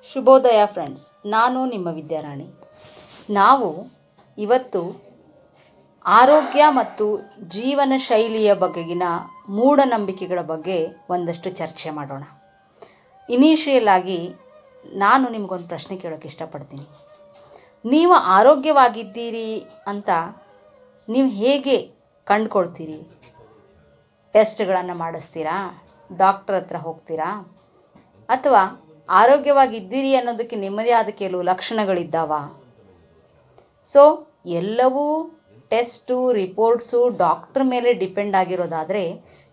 ಶುಭೋದಯ ಫ್ರೆಂಡ್ಸ್, ನಾನು ನಿಮ್ಮ ವಿದ್ಯಾರಾಣಿ. ನಾವು ಇವತ್ತು ಆರೋಗ್ಯ ಮತ್ತು ಜೀವನ ಶೈಲಿಯ ಬಗೆಗಿನ ಮೂಢನಂಬಿಕೆಗಳ ಬಗ್ಗೆ ಒಂದಷ್ಟು ಚರ್ಚೆ ಮಾಡೋಣ. ಇನಿಷಿಯಲ್ ಆಗಿ ನಾನು ನಿಮಗೊಂದು ಪ್ರಶ್ನೆ ಕೇಳೋಕ್ಕೆ ಇಷ್ಟಪಡ್ತೀನಿ. ನೀವು ಆರೋಗ್ಯವಾಗಿದ್ದೀರಿ ಅಂತ ನೀವು ಹೇಗೆ ಕಂಡುಕೊಳ್ತೀರಿ? ಟೆಸ್ಟ್ಗಳನ್ನು ಮಾಡಿಸ್ತೀರಾ? ಡಾಕ್ಟರ್ ಹತ್ರ ಹೋಗ್ತೀರಾ? ಅಥವಾ ಆರೋಗ್ಯವಾಗಿದ್ದೀರಿ ಅನ್ನೋದಕ್ಕೆ ನಿಮ್ಮದೇ ಆದ ಕೆಲವು ಲಕ್ಷಣಗಳಿದ್ದಾವ? ಸೊ ಎಲ್ಲವೂ ಟೆಸ್ಟು, ರಿಪೋರ್ಟ್ಸು, ಡಾಕ್ಟ್ರ್ ಮೇಲೆ ಡಿಪೆಂಡ್ ಆಗಿರೋದಾದರೆ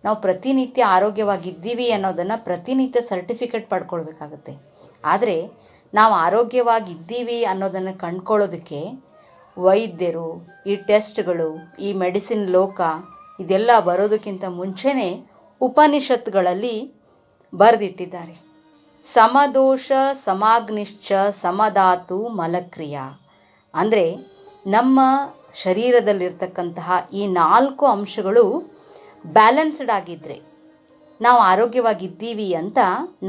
ನಾವು ಪ್ರತಿನಿತ್ಯ ಆರೋಗ್ಯವಾಗಿದ್ದೀವಿ ಅನ್ನೋದನ್ನು ಪ್ರತಿನಿತ್ಯ ಸರ್ಟಿಫಿಕೇಟ್ ಪಡ್ಕೊಳ್ಬೇಕಾಗತ್ತೆ. ಆದರೆ ನಾವು ಆರೋಗ್ಯವಾಗಿದ್ದೀವಿ ಅನ್ನೋದನ್ನು ಕಂಡ್ಕೊಳ್ಳೋದಕ್ಕೆ ವೈದ್ಯರು, ಈ ಟೆಸ್ಟ್ಗಳು, ಈ ಮೆಡಿಸಿನ್ ಲೋಕ ಇದೆಲ್ಲ ಬರೋದಕ್ಕಿಂತ ಮುಂಚೆನೇ ಉಪನಿಷತ್ತುಗಳಲ್ಲಿ ಬರೆದಿಟ್ಟಿದ್ದಾರೆ. ಸಮದೋಷ ಸಮಾಗ್ನಿಶ್ಚ ಸಮಧಾತು ಮಲಕ್ರಿಯ. ಅಂದರೆ ನಮ್ಮ ಶರೀರದಲ್ಲಿರ್ತಕ್ಕಂತಹ ಈ 4 ಅಂಶಗಳು ಬ್ಯಾಲೆನ್ಸ್ಡ್ ಆಗಿದ್ದರೆ ನಾವು ಆರೋಗ್ಯವಾಗಿದ್ದೀವಿ ಅಂತ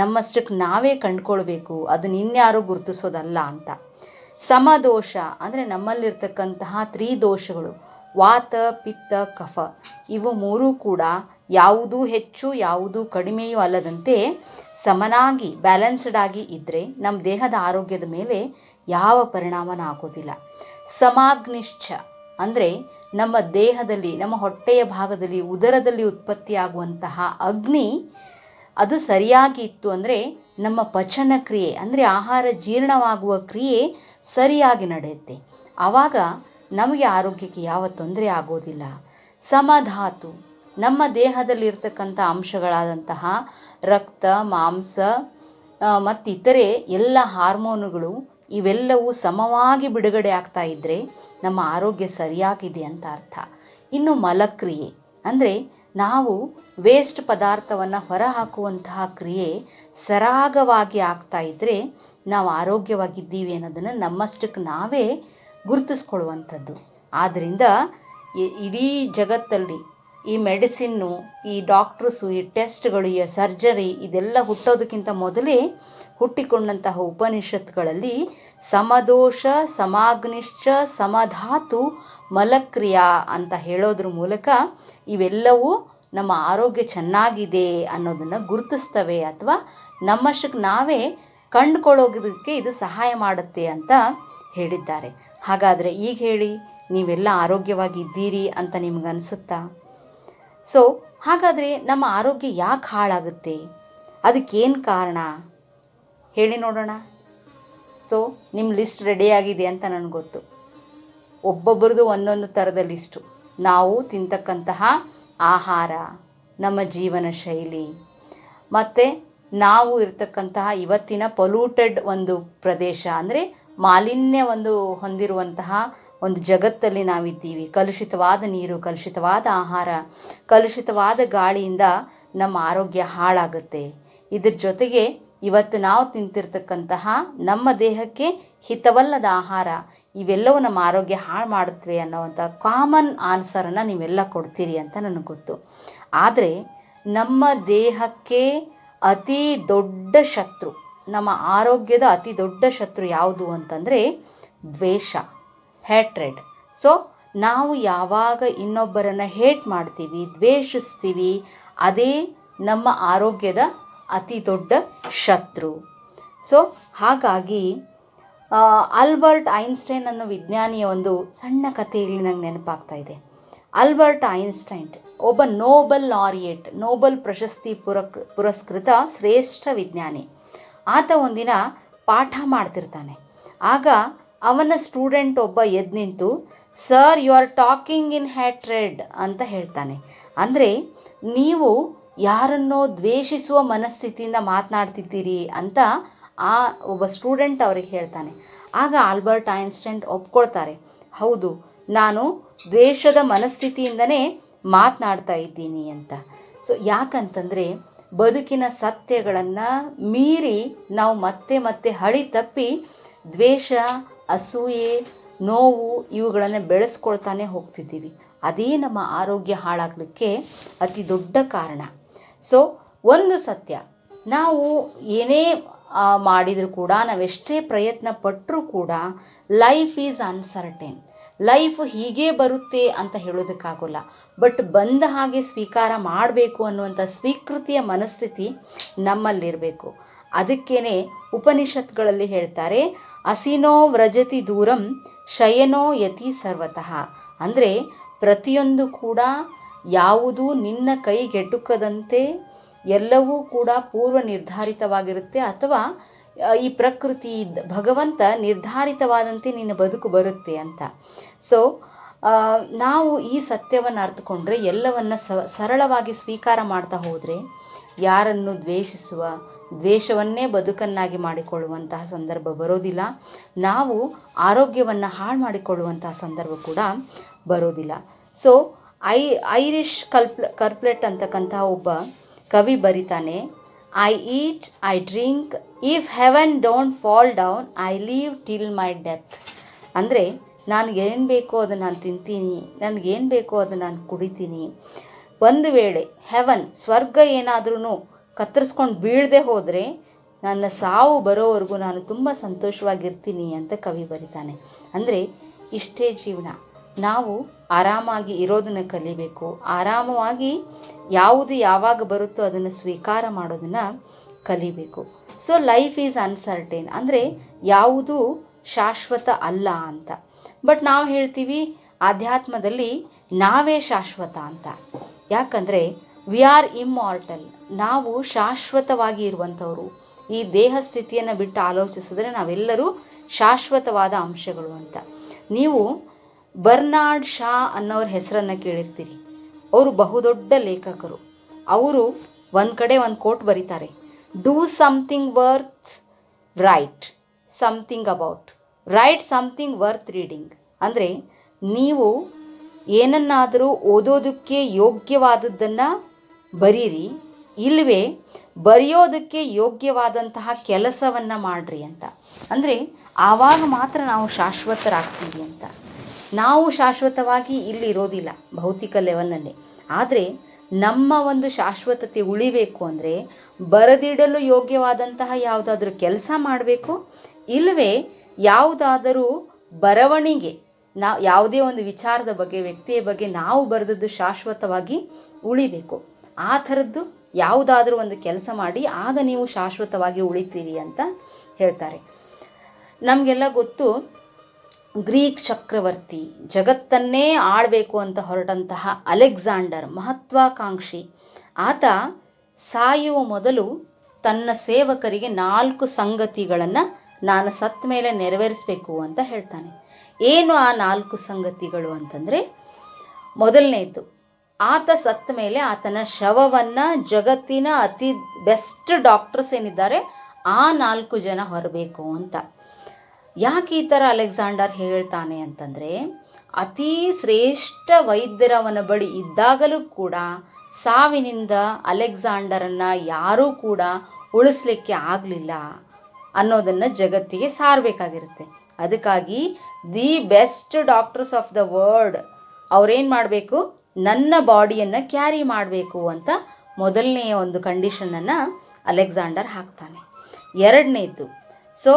ನಮ್ಮಷ್ಟಕ್ಕೆ ನಾವೇ ಕಂಡುಕೊಳ್ಬೇಕು. ಅದನ್ನ ಇನ್ಯಾರೂ ಗುರುತಿಸೋದಲ್ಲ ಅಂತ. ಸಮದೋಷ ಅಂದರೆ ನಮ್ಮಲ್ಲಿರ್ತಕ್ಕಂತಹ 3 ದೋಷಗಳು, ವಾತ, ಪಿತ್ತ, ಕಫ, ಇವು 3 ಕೂಡ ಯಾವುದೂ ಹೆಚ್ಚು ಯಾವುದೂ ಕಡಿಮೆಯೂ ಅಲ್ಲದಂತೆ ಸಮನಾಗಿ ಬ್ಯಾಲೆನ್ಸ್ಡ್ ಆಗಿ ಇದ್ದರೆ ನಮ್ಮ ದೇಹದ ಆರೋಗ್ಯದ ಮೇಲೆ ಯಾವ ಪರಿಣಾಮನೂ ಆಗೋದಿಲ್ಲ. ಸಮಾಗ್ನಿಶ್ಚ ಅಂದರೆ ನಮ್ಮ ದೇಹದಲ್ಲಿ, ನಮ್ಮ ಹೊಟ್ಟೆಯ ಭಾಗದಲ್ಲಿ, ಉದರದಲ್ಲಿ ಉತ್ಪತ್ತಿಯಾಗುವಂತಹ ಅಗ್ನಿ ಅದು ಸರಿಯಾಗಿ ಇತ್ತು ಅಂದರೆ ನಮ್ಮ ಪಚನ ಕ್ರಿಯೆ ಅಂದರೆ ಆಹಾರ ಜೀರ್ಣವಾಗುವ ಕ್ರಿಯೆ ಸರಿಯಾಗಿ ನಡೆಯುತ್ತೆ. ಆವಾಗ ನಮಗೆ ಆರೋಗ್ಯಕ್ಕೆ ಯಾವ ತೊಂದರೆ ಆಗೋದಿಲ್ಲ. ಸಮಧಾತು ನಮ್ಮ ದೇಹದಲ್ಲಿರ್ತಕ್ಕಂಥ ಅಂಶಗಳಾದಂತಹ ರಕ್ತ, ಮಾಂಸ ಮತ್ತಿತರೆ ಎಲ್ಲ ಹಾರ್ಮೋನುಗಳು ಇವೆಲ್ಲವೂ ಸಮವಾಗಿ ಬಿಡುಗಡೆ ಆಗ್ತಾ ಇದ್ದರೆ ನಮ್ಮ ಆರೋಗ್ಯ ಸರಿಯಾಗಿದೆ ಅಂತ ಅರ್ಥ. ಇನ್ನು ಮಲಕ್ರಿಯೆ ಅಂದರೆ ನಾವು ವೇಸ್ಟ್ ಪದಾರ್ಥವನ್ನು ಹೊರಹಾಕುವಂತಹ ಕ್ರಿಯೆ ಸರಾಗವಾಗಿ ಆಗ್ತಾ ಇದ್ದರೆ ನಾವು ಆರೋಗ್ಯವಾಗಿದ್ದೀವಿ ಅನ್ನೋದನ್ನು ನಮ್ಮಷ್ಟಕ್ಕೆ ನಾವೇ ಗುರುತಿಸ್ಕೊಳ್ಳುವಂಥದ್ದು. ಆದ್ದರಿಂದ ಇಡೀ ಜಗತ್ತಲ್ಲಿ ಈ ಮೆಡಿಸಿನ್ನು, ಈ ಡಾಕ್ಟ್ರಸ್ಸು, ಈ ಟೆಸ್ಟ್ಗಳು, ಈ ಸರ್ಜರಿ ಇದೆಲ್ಲ ಹುಟ್ಟೋದಕ್ಕಿಂತ ಮೊದಲೇ ಹುಟ್ಟಿಕೊಂಡಂತಹ ಉಪನಿಷತ್ತುಗಳಲ್ಲಿ ಸಮದೋಷ ಸಮಾಗ್ನಿಶ್ಚ ಸಮಧಾತು ಮಲಕ್ರಿಯಾ ಅಂತ ಹೇಳೋದ್ರ ಮೂಲಕ ಇವೆಲ್ಲವೂ ನಮ್ಮ ಆರೋಗ್ಯ ಚೆನ್ನಾಗಿದೆ ಅನ್ನೋದನ್ನು ಗುರುತಿಸ್ತವೆ ಅಥವಾ ನಮ್ಮಷ್ಟಕ್ಕೆ ನಾವೇ ಕಂಡುಕೊಳ್ಳೋದಕ್ಕೆ ಇದು ಸಹಾಯ ಮಾಡುತ್ತೆ ಅಂತ ಹೇಳಿದ್ದಾರೆ. ಹಾಗಾದರೆ ಈಗ ಹೇಳಿ, ನೀವೆಲ್ಲ ಆರೋಗ್ಯವಾಗಿದ್ದೀರಿ ಅಂತ ನಿಮಗನ್ಸುತ್ತಾ? ಸೊ ಹಾಗಾದರೆ ನಮ್ಮ ಆರೋಗ್ಯ ಯಾಕೆ ಹಾಳಾಗುತ್ತೆ? ಅದಕ್ಕೇನು ಕಾರಣ ಹೇಳಿ ನೋಡೋಣ. ಸೊ ನಿಮ್ಮ ಲಿಸ್ಟ್ ರೆಡಿಯಾಗಿದೆ ಅಂತ ನನಗೆ ಗೊತ್ತು. ಒಬ್ಬೊಬ್ಬರದು ಒಂದೊಂದು ಥರದ ಲಿಸ್ಟು. ನಾವು ತಿಂತಕ್ಕಂತಹ ಆಹಾರ, ನಮ್ಮ ಜೀವನ ಶೈಲಿ, ಮತ್ತು ನಾವು ಇರ್ತಕ್ಕಂತಹ ಇವತ್ತಿನ ಪೊಲ್ಯೂಟೆಡ್ ಒಂದು ಪ್ರದೇಶ ಅಂದರೆ ಮಾಲಿನ್ಯ ಹೊಂದಿರುವಂತಹ ಒಂದು ಜಗತ್ತಲ್ಲಿ ನಾವಿದ್ದೀವಿ. ಕಲುಷಿತವಾದ ನೀರು, ಕಲುಷಿತವಾದ ಆಹಾರ, ಕಲುಷಿತವಾದ ಗಾಳಿಯಿಂದ ನಮ್ಮ ಆರೋಗ್ಯ ಹಾಳಾಗುತ್ತೆ. ಇದ್ರ ಜೊತೆಗೆ ಇವತ್ತು ನಾವು ತಿಂತಿರ್ತಕ್ಕಂತಹ ನಮ್ಮ ದೇಹಕ್ಕೆ ಹಿತವಲ್ಲದ ಆಹಾರ ಇವೆಲ್ಲವೂ ನಮ್ಮ ಆರೋಗ್ಯ ಹಾಳು ಮಾಡುತ್ತವೆ ಅನ್ನೋವಂಥ ಕಾಮನ್ ಆನ್ಸರನ್ನು ನೀವೆಲ್ಲ ಕೊಡ್ತೀರಿ ಅಂತ ನನಗೆ ಗೊತ್ತು. ಆದರೆ ನಮ್ಮ ದೇಹಕ್ಕೆ ಅತಿ ದೊಡ್ಡ ಶತ್ರು, ನಮ್ಮ ಆರೋಗ್ಯದ ಅತಿ ದೊಡ್ಡ ಶತ್ರು ಯಾವುದು ಅಂತಂದರೆ ದ್ವೇಷ, ಹ್ಯಾಟ್ರೆಡ್. ಸೊ ನಾವು ಯಾವಾಗ ಇನ್ನೊಬ್ಬರನ್ನು ಹೇಟ್ ಮಾಡ್ತೀವಿ, ದ್ವೇಷಿಸ್ತೀವಿ, ಅದೇ ನಮ್ಮ ಆರೋಗ್ಯದ ಅತಿ ದೊಡ್ಡ ಶತ್ರು. ಸೊ ಹಾಗಾಗಿ ಆಲ್ಬರ್ಟ್ ಐನ್ಸ್ಟೈನ್ ಅನ್ನೋ ವಿಜ್ಞಾನಿಯ ಒಂದು ಸಣ್ಣ ಕಥೆಯಲ್ಲಿ ನಂಗೆ ನೆನಪಾಗ್ತಾ ಇದೆ. ಆಲ್ಬರ್ಟ್ ಐನ್ಸ್ಟೈನ್ ಒಬ್ಬ ನೋಬೆಲ್ ಲಾರಿಯೇಟ್, ನೋಬೆಲ್ ಪ್ರಶಸ್ತಿ ಪುರಸ್ಕೃತ ಶ್ರೇಷ್ಠ ವಿಜ್ಞಾನಿ. ಆತ ಒಂದಿನ ಪಾಠ ಮಾಡ್ತಿರ್ತಾನೆ. ಆಗ ಅವನ ಸ್ಟೂಡೆಂಟ್ ಒಬ್ಬ ಎದ್ದು ನಿಂತು, sir you are talking in hatred ಅಂತ ಹೇಳ್ತಾನೆ. ಅಂದರೆ ನೀವು ಯಾರನ್ನೋ ದ್ವೇಷಿಸುವ ಮನಸ್ಥಿತಿಯಿಂದ ಮಾತನಾಡ್ತಿದ್ದೀರಿ ಅಂತ ಆ ಒಬ್ಬ ಸ್ಟೂಡೆಂಟ್ ಅವ್ರಿಗೆ ಹೇಳ್ತಾನೆ. ಆಗ ಆಲ್ಬರ್ಟ್ ಐನ್ಸ್ಟೈನ್ ಒಪ್ಕೊಳ್ತಾರೆ, ಹೌದು ನಾನು ದ್ವೇಷದ ಮನಸ್ಥಿತಿಯಿಂದನೇ ಮಾತನಾಡ್ತಾ ಇದ್ದೀನಿ ಅಂತ. ಸೊ ಯಾಕಂತಂದರೆ ಬದುಕಿನ ಸತ್ಯಗಳನ್ನು ಮೀರಿ ನಾವು ಮತ್ತೆ ಮತ್ತೆ ಹಳಿ ತಪ್ಪಿ ದ್ವೇಷ, ಅಸೂಯೆ, ನೋವು ಇವುಗಳನ್ನು ಬೆಳೆಸ್ಕೊಳ್ತಾನೆ ಹೋಗ್ತಿದ್ದೀವಿ. ಅದೇ ನಮ್ಮ ಆರೋಗ್ಯ ಹಾಳಾಗಲಿಕ್ಕೆ ಅತಿ ದೊಡ್ಡ ಕಾರಣ. ಸೊ ಒಂದು ಸತ್ಯ, ನಾವು ಏನೇ ಮಾಡಿದರೂ ಕೂಡ, ನಾವೆಷ್ಟೇ ಪ್ರಯತ್ನ ಪಟ್ಟರೂ ಕೂಡ ಲೈಫ್ ಈಸ್ ಅನ್ಸರ್ಟೈನ್. ಲೈಫ್ ಹೀಗೆ ಬರುತ್ತೆ ಅಂತ ಹೇಳೋದಕ್ಕಾಗೋಲ್ಲ. ಬಟ್ ಬಂದ ಹಾಗೆ ಸ್ವೀಕಾರ ಮಾಡಬೇಕು ಅನ್ನುವಂಥ ಸ್ವೀಕೃತಿಯ ಮನಸ್ಥಿತಿ ನಮ್ಮಲ್ಲಿರಬೇಕು. ಅದಕ್ಕೇನೆ ಉಪನಿಷತ್ಗಳಲ್ಲಿ ಹೇಳ್ತಾರೆ, ಅಸಿನೋ ವ್ರಜತಿ ದೂರಂ ಶಯನೋ ಯತಿ ಸರ್ವತಃ. ಅಂದರೆ ಪ್ರತಿಯೊಂದು ಕೂಡ ಯಾವುದೂ ನಿನ್ನ ಕೈಗೆಟುಕದಂತೆ ಎಲ್ಲವೂ ಕೂಡ ಪೂರ್ವ ನಿರ್ಧಾರಿತವಾಗಿರುತ್ತೆ, ಅಥವಾ ಈ ಪ್ರಕೃತಿ ಭಗವಂತ ನಿರ್ಧಾರಿತವಾದಂತೆ ನಿನ್ನ ಬದುಕು ಬರುತ್ತೆ ಅಂತ. ಸೊ ನಾವು ಈ ಸತ್ಯವನ್ನು ಅರ್ಥಕೊಂಡ್ರೆ, ಎಲ್ಲವನ್ನು ಸರಳವಾಗಿ ಸ್ವೀಕಾರ ಮಾಡ್ತಾ ಹೋದರೆ ಯಾರನ್ನು ದ್ವೇಷಿಸುವ, ದ್ವೇಷವನ್ನೇ ಬದುಕನ್ನಾಗಿ ಮಾಡಿಕೊಳ್ಳುವಂತಹ ಸಂದರ್ಭ ಬರೋದಿಲ್ಲ. ನಾವು ಆರೋಗ್ಯವನ್ನು ಹಾಳು ಮಾಡಿಕೊಳ್ಳುವಂತಹ ಸಂದರ್ಭ ಕೂಡ ಬರೋದಿಲ್ಲ. ಸೊ ಐರಿಷ್ ಕರ್ಪ್ಲೆಟ್ ಅಂತಕ್ಕಂತಹ ಒಬ್ಬ ಕವಿ ಬರಿತಾನೆ, I eat, I drink, if heaven don't fall down, I leave till my death. ಅಂದರೆ ನನಗೇನು ಬೇಕೋ ಅದನ್ನು ನಾನು ತಿಂತೀನಿ, ನನಗೇನು ಬೇಕೋ ಅದನ್ನು ನಾನು ಕುಡಿತೀನಿ. ಒಂದು ವೇಳೆ ಹೆವನ್, ಸ್ವರ್ಗ ಏನಾದ್ರೂ ಕತ್ತರಿಸ್ಕೊಂಡು ಬೀಳದೆ ಹೋದರೆ ನನ್ನ ಸಾವು ಬರೋವರೆಗೂ ನಾನು ತುಂಬ ಸಂತೋಷವಾಗಿರ್ತೀನಿ ಅಂತ ಕವಿ ಬರಿತಾನೆ. ಅಂದರೆ ಇಷ್ಟೇ ಜೀವನ. ನಾವು ಆರಾಮಾಗಿ ಇರೋದನ್ನು ಕಲಿಬೇಕು. ಆರಾಮವಾಗಿ ಯಾವುದು ಯಾವಾಗ ಬರುತ್ತೋ ಅದನ್ನು ಸ್ವೀಕಾರ ಮಾಡೋದನ್ನು ಕಲಿಬೇಕು. ಸೊ ಲೈಫ್ ಈಸ್ ಅನ್ಸರ್ಟೈನ್, ಅಂದರೆ ಯಾವುದೂ ಶಾಶ್ವತ ಅಲ್ಲ ಅಂತ. ಬಟ್ ನಾವು ಹೇಳ್ತೀವಿ ಆಧ್ಯಾತ್ಮದಲ್ಲಿ ನಾವೇ ಶಾಶ್ವತ ಅಂತ. ಯಾಕಂದರೆ ವಿ ಆರ್ ಇಮ್ಮಾರ್ಟಲ್, ನಾವು ಶಾಶ್ವತವಾಗಿ ಇರುವಂಥವ್ರು. ಈ ದೇಹ ಸ್ಥಿತಿಯನ್ನು ಬಿಟ್ಟು ಆಲೋಚಿಸಿದ್ರೆ ನಾವೆಲ್ಲರೂ ಶಾಶ್ವತವಾದ ಅಂಶಗಳು ಅಂತ. ನೀವು ಬರ್ನಾರ್ಡ್ ಶಾ ಅನ್ನೋರ ಹೆಸರನ್ನು ಕೇಳಿರ್ತೀರಿ. ಅವರು ಬಹುದೊಡ್ಡ ಲೇಖಕರು. ಅವರು ಒಂದು ಕಡೆ ಒಂದು ಕೋಟ್ ಬರೀತಾರೆ, do something worth write something about, write something worth reading. ಅಂದರೆ ನೀವು ಏನನ್ನಾದರೂ ಓದೋದಕ್ಕೆ ಯೋಗ್ಯವಾದದ್ದನ್ನು ಬರೀರಿ, ಇಲ್ಲವೇ ಬರೆಯೋದಕ್ಕೆ ಯೋಗ್ಯವಾದಂತಹ ಕೆಲಸವನ್ನು ಮಾಡಿರಿ ಅಂತ. ಅಂದರೆ ಆವಾಗ ಮಾತ್ರ ನಾವು ಶಾಶ್ವತರಾಗ್ತೀವಿ ಅಂತ. ನಾವು ಶಾಶ್ವತವಾಗಿ ಇಲ್ಲಿ ಇರೋದಿಲ್ಲ ಭೌತಿಕ ಲೆವೆಲ್ನಲ್ಲಿ. ಆದರೆ ನಮ್ಮ ಒಂದು ಶಾಶ್ವತತೆ ಉಳಿಬೇಕು ಅಂದರೆ ಬರೆದಿಡಲು ಯೋಗ್ಯವಾದಂತಹ ಯಾವುದಾದ್ರೂ ಕೆಲಸ ಮಾಡಬೇಕು, ಇಲ್ಲವೇ ಯಾವುದಾದರೂ ಬರವಣಿಗೆ, ಯಾವುದೇ ಒಂದು ವಿಚಾರದ ಬಗ್ಗೆ, ವ್ಯಕ್ತಿಯ ಬಗ್ಗೆ ನಾವು ಬರೆದದ್ದು ಶಾಶ್ವತವಾಗಿ ಉಳಿಬೇಕು. ಆ ಥರದ್ದು ಯಾವುದಾದ್ರೂ ಒಂದು ಕೆಲಸ ಮಾಡಿ, ಆಗ ನೀವು ಶಾಶ್ವತವಾಗಿ ಉಳಿತೀರಿ ಅಂತ ಹೇಳ್ತಾರೆ. ನಮಗೆಲ್ಲ ಗೊತ್ತು, ಗ್ರೀಕ್ ಚಕ್ರವರ್ತಿ, ಜಗತ್ತನ್ನೇ ಆಳಬೇಕು ಅಂತ ಹೊರಟಂತಹ ಅಲೆಕ್ಸಾಂಡರ್ ಮಹತ್ವಾಕಾಂಕ್ಷಿ. ಆತ ಸಾಯುವ ಮೊದಲು ತನ್ನ ಸೇವಕರಿಗೆ 4 ಸಂಗತಿಗಳನ್ನು ನಾನು ಸತ್ತ ಮೇಲೆ ನೆರವೇರಿಸಬೇಕು ಅಂತ ಹೇಳ್ತಾನೆ. ಏನು ಆ 4 ಸಂಗತಿಗಳು ಅಂತಂದರೆ, ಮೊದಲನೇದು, ಆತ ಸತ್ತ ಮೇಲೆ ಆತನ ಶವವನ್ನು ಜಗತ್ತಿನ ಅತಿ ಬೆಸ್ಟ್ ಡಾಕ್ಟರ್ಸ್ ಏನಿದ್ದಾರೆ ಆ 4 ಜನ ಹೊರಬೇಕು ಅಂತ. ಯಾಕೆ ಈ ಥರ ಅಲೆಕ್ಸಾಂಡರ್ ಹೇಳ್ತಾನೆ ಅಂತಂದರೆ, ಅತೀ ಶ್ರೇಷ್ಠ ವೈದ್ಯರವನ ಬಳಿ ಇದ್ದಾಗಲೂ ಕೂಡ ಸಾವಿನಿಂದ ಅಲೆಕ್ಸಾಂಡರನ್ನು ಯಾರೂ ಕೂಡ ಉಳಿಸ್ಲಿಕ್ಕೆ ಆಗಲಿಲ್ಲ ಅನ್ನೋದನ್ನು ಜಗತ್ತಿಗೆ ಸಾರಬೇಕಾಗಿರುತ್ತೆ. ಅದಕ್ಕಾಗಿ the best doctors of the world ಅವ್ರೇನು ಮಾಡಬೇಕು, ನನ್ನ ಬಾಡಿಯನ್ನು ಕ್ಯಾರಿ ಮಾಡಬೇಕು ಅಂತ ಮೊದಲನೆಯ ಒಂದು ಕಂಡೀಷನನ್ನು ಅಲೆಕ್ಸಾಂಡರ್ ಹಾಕ್ತಾನೆ. ಎರಡನೇದು, ಸೊ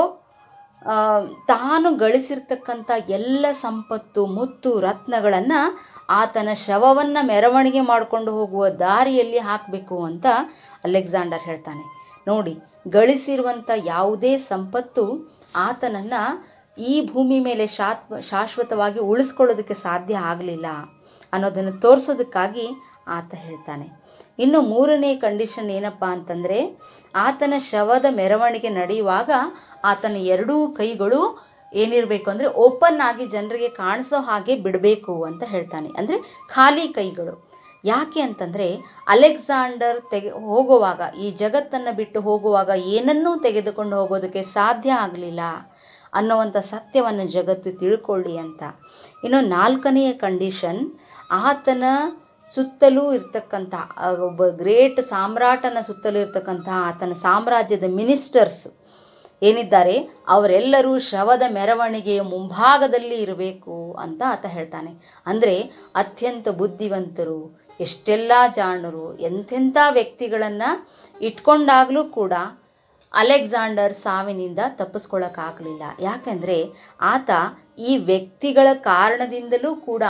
ತಾನು ಗಳಿಸಿರ್ತಕ್ಕಂಥ ಎಲ್ಲ ಸಂಪತ್ತು, ಮುತ್ತು, ರತ್ನಗಳನ್ನು ಆತನ ಶವವನ್ನು ಮೆರವಣಿಗೆ ಮಾಡಿಕೊಂಡು ಹೋಗುವ ದಾರಿಯಲ್ಲಿ ಹಾಕಬೇಕು ಅಂತ ಅಲೆಕ್ಸಾಂಡರ್ ಹೇಳ್ತಾನೆ. ನೋಡಿ, ಗಳಿಸಿರುವಂಥ ಯಾವುದೇ ಸಂಪತ್ತು ಆತನನ್ನು ಈ ಭೂಮಿ ಮೇಲೆ ಶಾಶ್ವತವಾಗಿ ಉಳಿಸ್ಕೊಳ್ಳೋದಕ್ಕೆ ಸಾಧ್ಯ ಆಗಲಿಲ್ಲ ಅನ್ನೋದನ್ನು ತೋರಿಸೋದಕ್ಕಾಗಿ ಆತ ಹೇಳ್ತಾನೆ. ಇನ್ನು ಮೂರನೇ ಕಂಡೀಷನ್ ಏನಪ್ಪ ಅಂತಂದರೆ, ಆತನ ಶವದ ಮೆರವಣಿಗೆ ನಡೆಯುವಾಗ ಆತನ 2 ಕೈಗಳು ಏನಿರಬೇಕು ಅಂದರೆ ಓಪನ್ ಆಗಿ ಜನರಿಗೆ ಕಾಣಿಸೋ ಹಾಗೆ ಬಿಡಬೇಕು ಅಂತ ಹೇಳ್ತಾನೆ. ಅಂದರೆ ಖಾಲಿ ಕೈಗಳು. ಯಾಕೆ ಅಂತಂದರೆ ಅಲೆಕ್ಸಾಂಡರ್ ಹೋಗುವಾಗ, ಈ ಜಗತ್ತನ್ನು ಬಿಟ್ಟು ಹೋಗುವಾಗ ಏನನ್ನೂ ತೆಗೆದುಕೊಂಡು ಹೋಗೋದಕ್ಕೆ ಸಾಧ್ಯ ಆಗಲಿಲ್ಲ ಅನ್ನುವಂಥ ಸತ್ಯವನ್ನು ಜಗತ್ತು ತಿಳ್ಕೊಳ್ಳಿ ಅಂತ. ಇನ್ನು 4ನೆಯ ಕಂಡೀಷನ್, ಆತನ ಸುತ್ತಲೂ ಇರ್ತಕ್ಕಂಥ ಒಬ್ಬ ಗ್ರೇಟ್ ಸಾಮ್ರಾಟನ ಸುತ್ತಲೂ ಇರ್ತಕ್ಕಂಥ ಆತನ ಸಾಮ್ರಾಜ್ಯದ ಮಿನಿಸ್ಟರ್ಸ್ ಏನಿದ್ದಾರೆ ಅವರೆಲ್ಲರೂ ಶವದ ಮೆರವಣಿಗೆಯ ಮುಂಭಾಗದಲ್ಲಿ ಇರಬೇಕು ಅಂತ ಆತ ಹೇಳ್ತಾನೆ. ಅಂದರೆ ಅತ್ಯಂತ ಬುದ್ಧಿವಂತರು, ಎಷ್ಟೆಲ್ಲ ಜಾಣರು, ಎಂಥೆಂಥ ವ್ಯಕ್ತಿಗಳನ್ನು ಇಟ್ಕೊಂಡಾಗಲೂ ಕೂಡ ಅಲೆಕ್ಸಾಂಡರ್ ಸಾವಿನಿಂದ ತಪ್ಪಿಸ್ಕೊಳ್ಳೋಕ್ಕಾಗಲಿಲ್ಲ. ಯಾಕೆಂದರೆ ಆತ ಈ ವ್ಯಕ್ತಿಗಳ ಕಾರಣದಿಂದಲೂ ಕೂಡ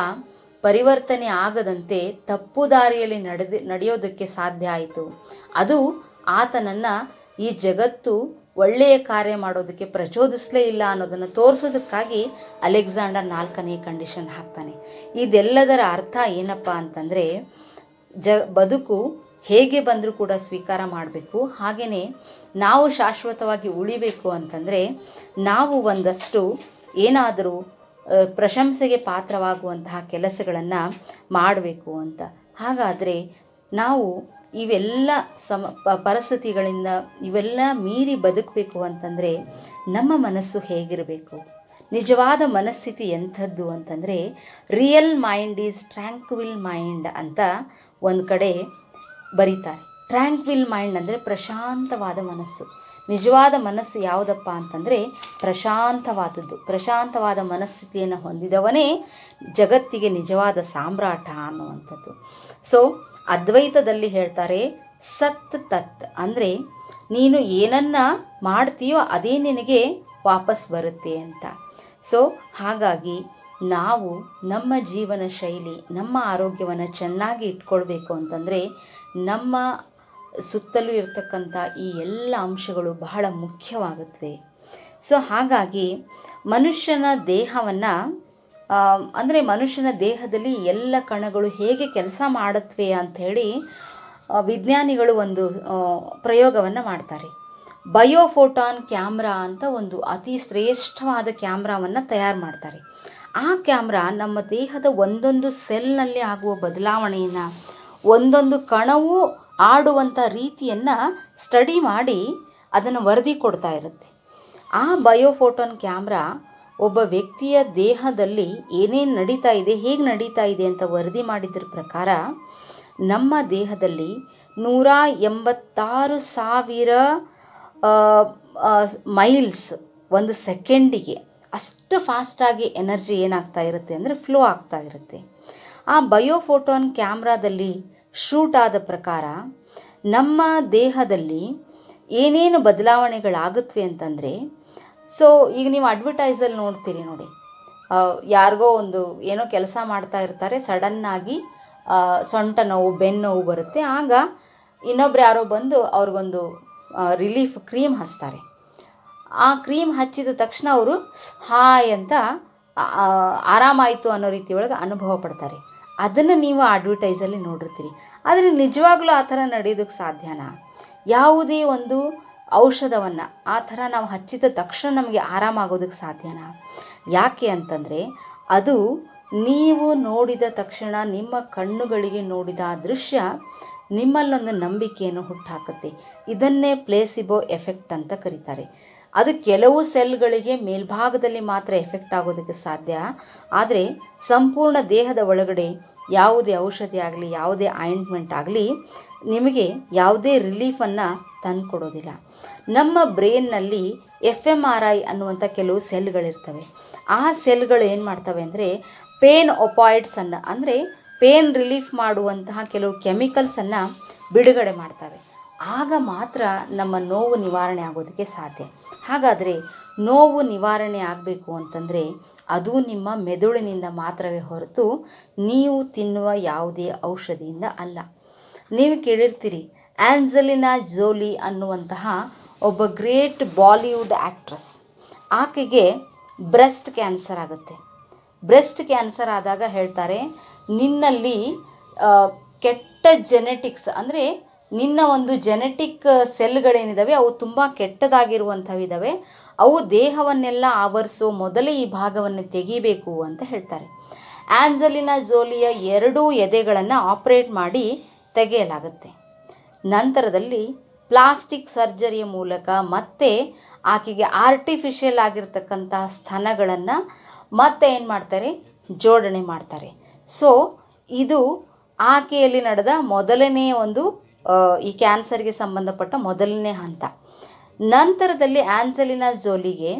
ಪರಿವರ್ತನೆ ಆಗದಂತೆ ತಪ್ಪು ದಾರಿಯಲ್ಲಿ ನಡೆಯೋದಕ್ಕೆ ಸಾಧ್ಯ ಆಯಿತು. ಅದು ಆತನನ್ನು ಈ ಜಗತ್ತು ಒಳ್ಳೆಯ ಕಾರ್ಯ ಮಾಡೋದಕ್ಕೆ ಪ್ರಚೋದಿಸಲೇ ಇಲ್ಲ ಅನ್ನೋದನ್ನು ತೋರಿಸೋದಕ್ಕಾಗಿ ಅಲೆಕ್ಸಾಂಡರ್ 4ನೇ ಕಂಡೀಷನ್ ಹಾಕ್ತಾನೆ. ಇದೆಲ್ಲದರ ಅರ್ಥ ಏನಪ್ಪ ಅಂತಂದರೆ, ಬದುಕು ಹೇಗೆ ಬಂದರೂ ಕೂಡ ಸ್ವೀಕಾರ ಮಾಡಬೇಕು. ಹಾಗೆಯೇ ನಾವು ಶಾಶ್ವತವಾಗಿ ಉಳಿಬೇಕು ಅಂತಂದರೆ ನಾವು ಒಂದಷ್ಟು ಏನಾದರೂ ಪ್ರಶಂಸೆಗೆ ಪಾತ್ರವಾಗುವಂತಹ ಕೆಲಸಗಳನ್ನು ಮಾಡಬೇಕು ಅಂತ. ಹಾಗಾದರೆ ನಾವು ಇವೆಲ್ಲ ಪರಿಸ್ಥಿತಿಗಳಿಂದ ಇವೆಲ್ಲ ಮೀರಿ ಬದುಕಬೇಕು ಅಂತಂದರೆ ನಮ್ಮ ಮನಸ್ಸು ಹೇಗಿರಬೇಕು? ನಿಜವಾದ ಮನಸ್ಥಿತಿ ಎಂಥದ್ದು ಅಂತಂದರೆ, ರಿಯಲ್ ಮೈಂಡ್ ಈಸ್ ಟ್ರ್ಯಾಂಕ್ವಿಲ್ ಮೈಂಡ್ ಅಂತ ಒಂದು ಕಡೆ ಬರೀತಾರೆ. ಟ್ರ್ಯಾಂಕ್ವಿಲ್ ಮೈಂಡ್ ಅಂದರೆ ಪ್ರಶಾಂತವಾದ ಮನಸ್ಸು. ನಿಜವಾದ ಮನಸ್ಸು ಯಾವುದಪ್ಪ ಅಂತಂದರೆ ಪ್ರಶಾಂತವಾದದ್ದು. ಪ್ರಶಾಂತವಾದ ಮನಸ್ಥಿತಿಯನ್ನು ಹೊಂದಿದವನೇ ಜಗತ್ತಿಗೆ ನಿಜವಾದ ಸಾಮ್ರಾಟ ಅನ್ನುವಂಥದ್ದು. ಸೊ ಅದ್ವೈತದಲ್ಲಿ ಹೇಳ್ತಾರೆ, ಸತ್ ತತ್ ಅಂದರೆ ನೀನು ಏನನ್ನ ಮಾಡ್ತೀಯೋ ಅದೇ ನಿನಗೆ ವಾಪಸ್ ಬರುತ್ತೆ ಅಂತ. ಸೊ ಹಾಗಾಗಿ ನಾವು ನಮ್ಮ ಜೀವನ ಶೈಲಿ, ನಮ್ಮ ಆರೋಗ್ಯವನ್ನು ಚೆನ್ನಾಗಿ ಇಟ್ಕೊಳ್ಬೇಕು ಅಂತಂದರೆ ನಮ್ಮ ಸುತ್ತಲೂ ಇರತಕ್ಕಂಥ ಈ ಎಲ್ಲ ಅಂಶಗಳು ಬಹಳ ಮುಖ್ಯವಾಗುತ್ತವೆ. ಸೊ ಹಾಗಾಗಿ ಮನುಷ್ಯನ ದೇಹವನ್ನು ಅಂದರೆ ಮನುಷ್ಯನ ದೇಹದಲ್ಲಿ ಎಲ್ಲ ಕಣಗಳು ಹೇಗೆ ಕೆಲಸ ಮಾಡುತ್ತವೆ ಅಂಥೇಳಿ ವಿಜ್ಞಾನಿಗಳು ಒಂದು ಪ್ರಯೋಗವನ್ನು ಮಾಡ್ತಾರೆ. ಬಯೋಫೋಟಾನ್ ಕ್ಯಾಮ್ರಾ ಅಂತ ಒಂದು ಅತಿ ಶ್ರೇಷ್ಠವಾದ ಕ್ಯಾಮ್ರಾವನ್ನು ತಯಾರು ಮಾಡ್ತಾರೆ. ಆ ಕ್ಯಾಮ್ರಾ ನಮ್ಮ ದೇಹದ ಒಂದೊಂದು ಸೆಲ್ನಲ್ಲಿ ಆಗುವ ಬದಲಾವಣೆಯನ್ನು, ಒಂದೊಂದು ಕಣವೂ ಆಡುವಂಥ ರೀತಿಯನ್ನು ಸ್ಟಡಿ ಮಾಡಿ ಅದನ್ನು ವರದಿ ಕೊಡ್ತಾ ಇರುತ್ತೆ. ಆ ಬಯೋಫೋಟಾನ್ ಕ್ಯಾಮ್ರಾ ಒಬ್ಬ ವ್ಯಕ್ತಿಯ ದೇಹದಲ್ಲಿ ಏನೇನು ನಡೀತಾ ಇದೆ, ಹೇಗೆ ನಡೀತಾ ಇದೆ ಅಂತ ವರದಿ ಮಾಡಿದ್ರ ಪ್ರಕಾರ ನಮ್ಮ ದೇಹದಲ್ಲಿ 186,000 ಮೈಲ್ಸ್ ಒಂದು ಸೆಕೆಂಡಿಗೆ ಅಷ್ಟು ಫಾಸ್ಟಾಗಿ ಎನರ್ಜಿ ಏನಾಗ್ತಾ ಇರುತ್ತೆ ಅಂದರೆ ಫ್ಲೋ ಆಗ್ತಾ ಇರುತ್ತೆ. ಆ ಬಯೋಫೋಟಾನ್ ಕ್ಯಾಮ್ರಾದಲ್ಲಿ ಶೂಟ್ ಆದ ಪ್ರಕಾರ ನಮ್ಮ ದೇಹದಲ್ಲಿ ಏನೇನು ಬದಲಾವಣೆಗಳಾಗುತ್ತವೆ ಅಂತಂದರೆ, ಸೊ ಈಗ ನೀವು ಅಡ್ವರ್ಟೈಸಲ್ಲಿ ನೋಡ್ತೀರಿ ನೋಡಿ, ಯಾರಿಗೋ ಒಂದು ಏನೋ ಕೆಲಸ ಮಾಡ್ತಾ ಇರ್ತಾರೆ, ಸಡನ್ನಾಗಿ ಸೊಂಟ ನೋವು, ಬೆನ್ನು ನೋವು ಬರುತ್ತೆ. ಆಗ ಇನ್ನೊಬ್ರು ಯಾರೋ ಬಂದು ಅವ್ರಿಗೊಂದು ರಿಲೀಫ್ ಕ್ರೀಮ್ ಹಚ್ತಾರೆ. ಆ ಕ್ರೀಮ್ ಹಚ್ಚಿದ ತಕ್ಷಣ ಅವರು ಹಾಯ್ ಅಂತ ಆರಾಮಾಯಿತು ಅನ್ನೋ ರೀತಿ ಒಳಗೆ ಅನುಭವ ಪಡ್ತಾರೆ. ಅದನ್ನು ನೀವು ಅಡ್ವರ್ಟೈಸಲ್ಲಿ ನೋಡಿರ್ತೀರಿ. ಆದರೆ ನಿಜವಾಗ್ಲೂ ಆ ಥರ ನಡೆಯೋದಕ್ಕೆ ಸಾಧ್ಯನಾ? ಯಾವುದೇ ಒಂದು ಔಷಧವನ್ನು ಆ ಥರ ನಾವು ಹಚ್ಚಿದ ತಕ್ಷಣ ನಮಗೆ ಆರಾಮಾಗೋದಕ್ಕೆ ಸಾಧ್ಯನಾ? ಯಾಕೆ ಅಂತಂದರೆ ಅದು ನೀವು ನೋಡಿದ ತಕ್ಷಣ ನಿಮ್ಮ ಕಣ್ಣುಗಳಿಗೆ ನೋಡಿದ ಆ ದೃಶ್ಯ ನಿಮ್ಮಲ್ಲೊಂದು ನಂಬಿಕೆಯನ್ನು ಹುಟ್ಟುಹಾಕುತ್ತೆ. ಇದನ್ನೇ ಪ್ಲೇಸಿಬೋ ಎಫೆಕ್ಟ್ ಅಂತ ಕರೀತಾರೆ. ಅದು ಕೆಲವು ಸೆಲ್ಗಳಿಗೆ ಮೇಲ್ಭಾಗದಲ್ಲಿ ಮಾತ್ರ ಎಫೆಕ್ಟ್ ಆಗೋದಕ್ಕೆ ಸಾಧ್ಯ. ಆದರೆ ಸಂಪೂರ್ಣ ದೇಹದ ಒಳಗಡೆ ಯಾವುದೇ ಔಷಧಿ ಆಗಲಿ, ಯಾವುದೇ ಆಯಿಂಟ್ಮೆಂಟ್ ಆಗಲಿ ನಿಮಗೆ ಯಾವುದೇ ರಿಲೀಫನ್ನು ತಂದುಕೊಡೋದಿಲ್ಲ. ನಮ್ಮ ಬ್ರೈನ್ನಲ್ಲಿ FMRI ಅನ್ನುವಂಥ ಕೆಲವು ಸೆಲ್ಗಳಿರ್ತವೆ. ಆ ಸೆಲ್ಗಳು ಏನು ಮಾಡ್ತವೆ ಅಂದರೆ ಪೇನ್ ಒಪಾಯ್ಡ್ಸನ್ನು ಅಂದರೆ ಪೇನ್ ರಿಲೀಫ್ ಮಾಡುವಂತಹ ಕೆಲವು ಕೆಮಿಕಲ್ಸನ್ನು ಬಿಡುಗಡೆ ಮಾಡ್ತವೆ. ಆಗ ಮಾತ್ರ ನಮ್ಮ ನೋವು ನಿವಾರಣೆ ಆಗೋದಕ್ಕೆ ಸಾಧ್ಯ. ಹಾಗಾದರೆ ನೋವು ನಿವಾರಣೆ ಆಗಬೇಕು ಅಂತಂದರೆ ಅದು ನಿಮ್ಮ ಮೆದುಳಿನಿಂದ ಮಾತ್ರವೇ ಹೊರತು ನೀವು ತಿನ್ನುವ ಯಾವುದೇ ಔಷಧಿಯಿಂದ ಅಲ್ಲ. ನೀವು ಕೇಳಿರ್ತೀರಿ, ಆ್ಯಂಜೆಲಿನಾ ಜೋಲಿ ಅನ್ನುವಂತಹ ಒಬ್ಬ ಗ್ರೇಟ್ ಬಾಲಿವುಡ್ ಆ್ಯಕ್ಟ್ರೆಸ್, ಆಕೆಗೆ ಬ್ರೆಸ್ಟ್ ಕ್ಯಾನ್ಸರ್ ಆಗುತ್ತೆ. ಬ್ರೆಸ್ಟ್ ಕ್ಯಾನ್ಸರ್ ಆದಾಗ ಹೇಳ್ತಾರೆ, ನಿನ್ನಲ್ಲಿ ಕೆಟ್ಟ ಜೆನೆಟಿಕ್ಸ್ ಅಂದರೆ ನಿನ್ನ ಒಂದು ಜೆನೆಟಿಕ್ ಸೆಲ್ಗಳೇನಿದ್ದಾವೆ ಅವು ತುಂಬ ಕೆಟ್ಟದಾಗಿರುವಂಥವಿದ್ದಾವೆ, ಅವು ದೇಹವನ್ನೆಲ್ಲ ಆವರಿಸೋ ಮೊದಲೇ ಈ ಭಾಗವನ್ನು ತೆಗಿಬೇಕು ಅಂತ ಹೇಳ್ತಾರೆ. ಆ್ಯಂಜೆಲಿನಾ ಜೋಲಿಯ 2 ಎದೆಗಳನ್ನು ಆಪರೇಟ್ ಮಾಡಿ ತೆಗೆಯಲಾಗುತ್ತೆ. ನಂತರದಲ್ಲಿ ಪ್ಲಾಸ್ಟಿಕ್ ಸರ್ಜರಿಯ ಮೂಲಕ ಮತ್ತೆ ಆಕೆಗೆ ಆರ್ಟಿಫಿಷಿಯಲ್ ಆಗಿರ್ತಕ್ಕಂಥ ಸ್ತನಗಳನ್ನು ಮತ್ತೆ ಏನು ಮಾಡ್ತಾರೆ, ಜೋಡಣೆ ಮಾಡ್ತಾರೆ. ಸೊ ಇದು ಆಕೆಯಲ್ಲಿ ನಡೆದ ಮೊದಲನೇ ಒಂದು ಈ ಕ್ಯಾನ್ಸರ್ಗೆ ಸಂಬಂಧಪಟ್ಟ ಮೊದಲನೇ ಹಂತ. ನಂತರದಲ್ಲಿ ಆ್ಯಂಜೆಲಿನಾ ಜೋಲಿಗೆ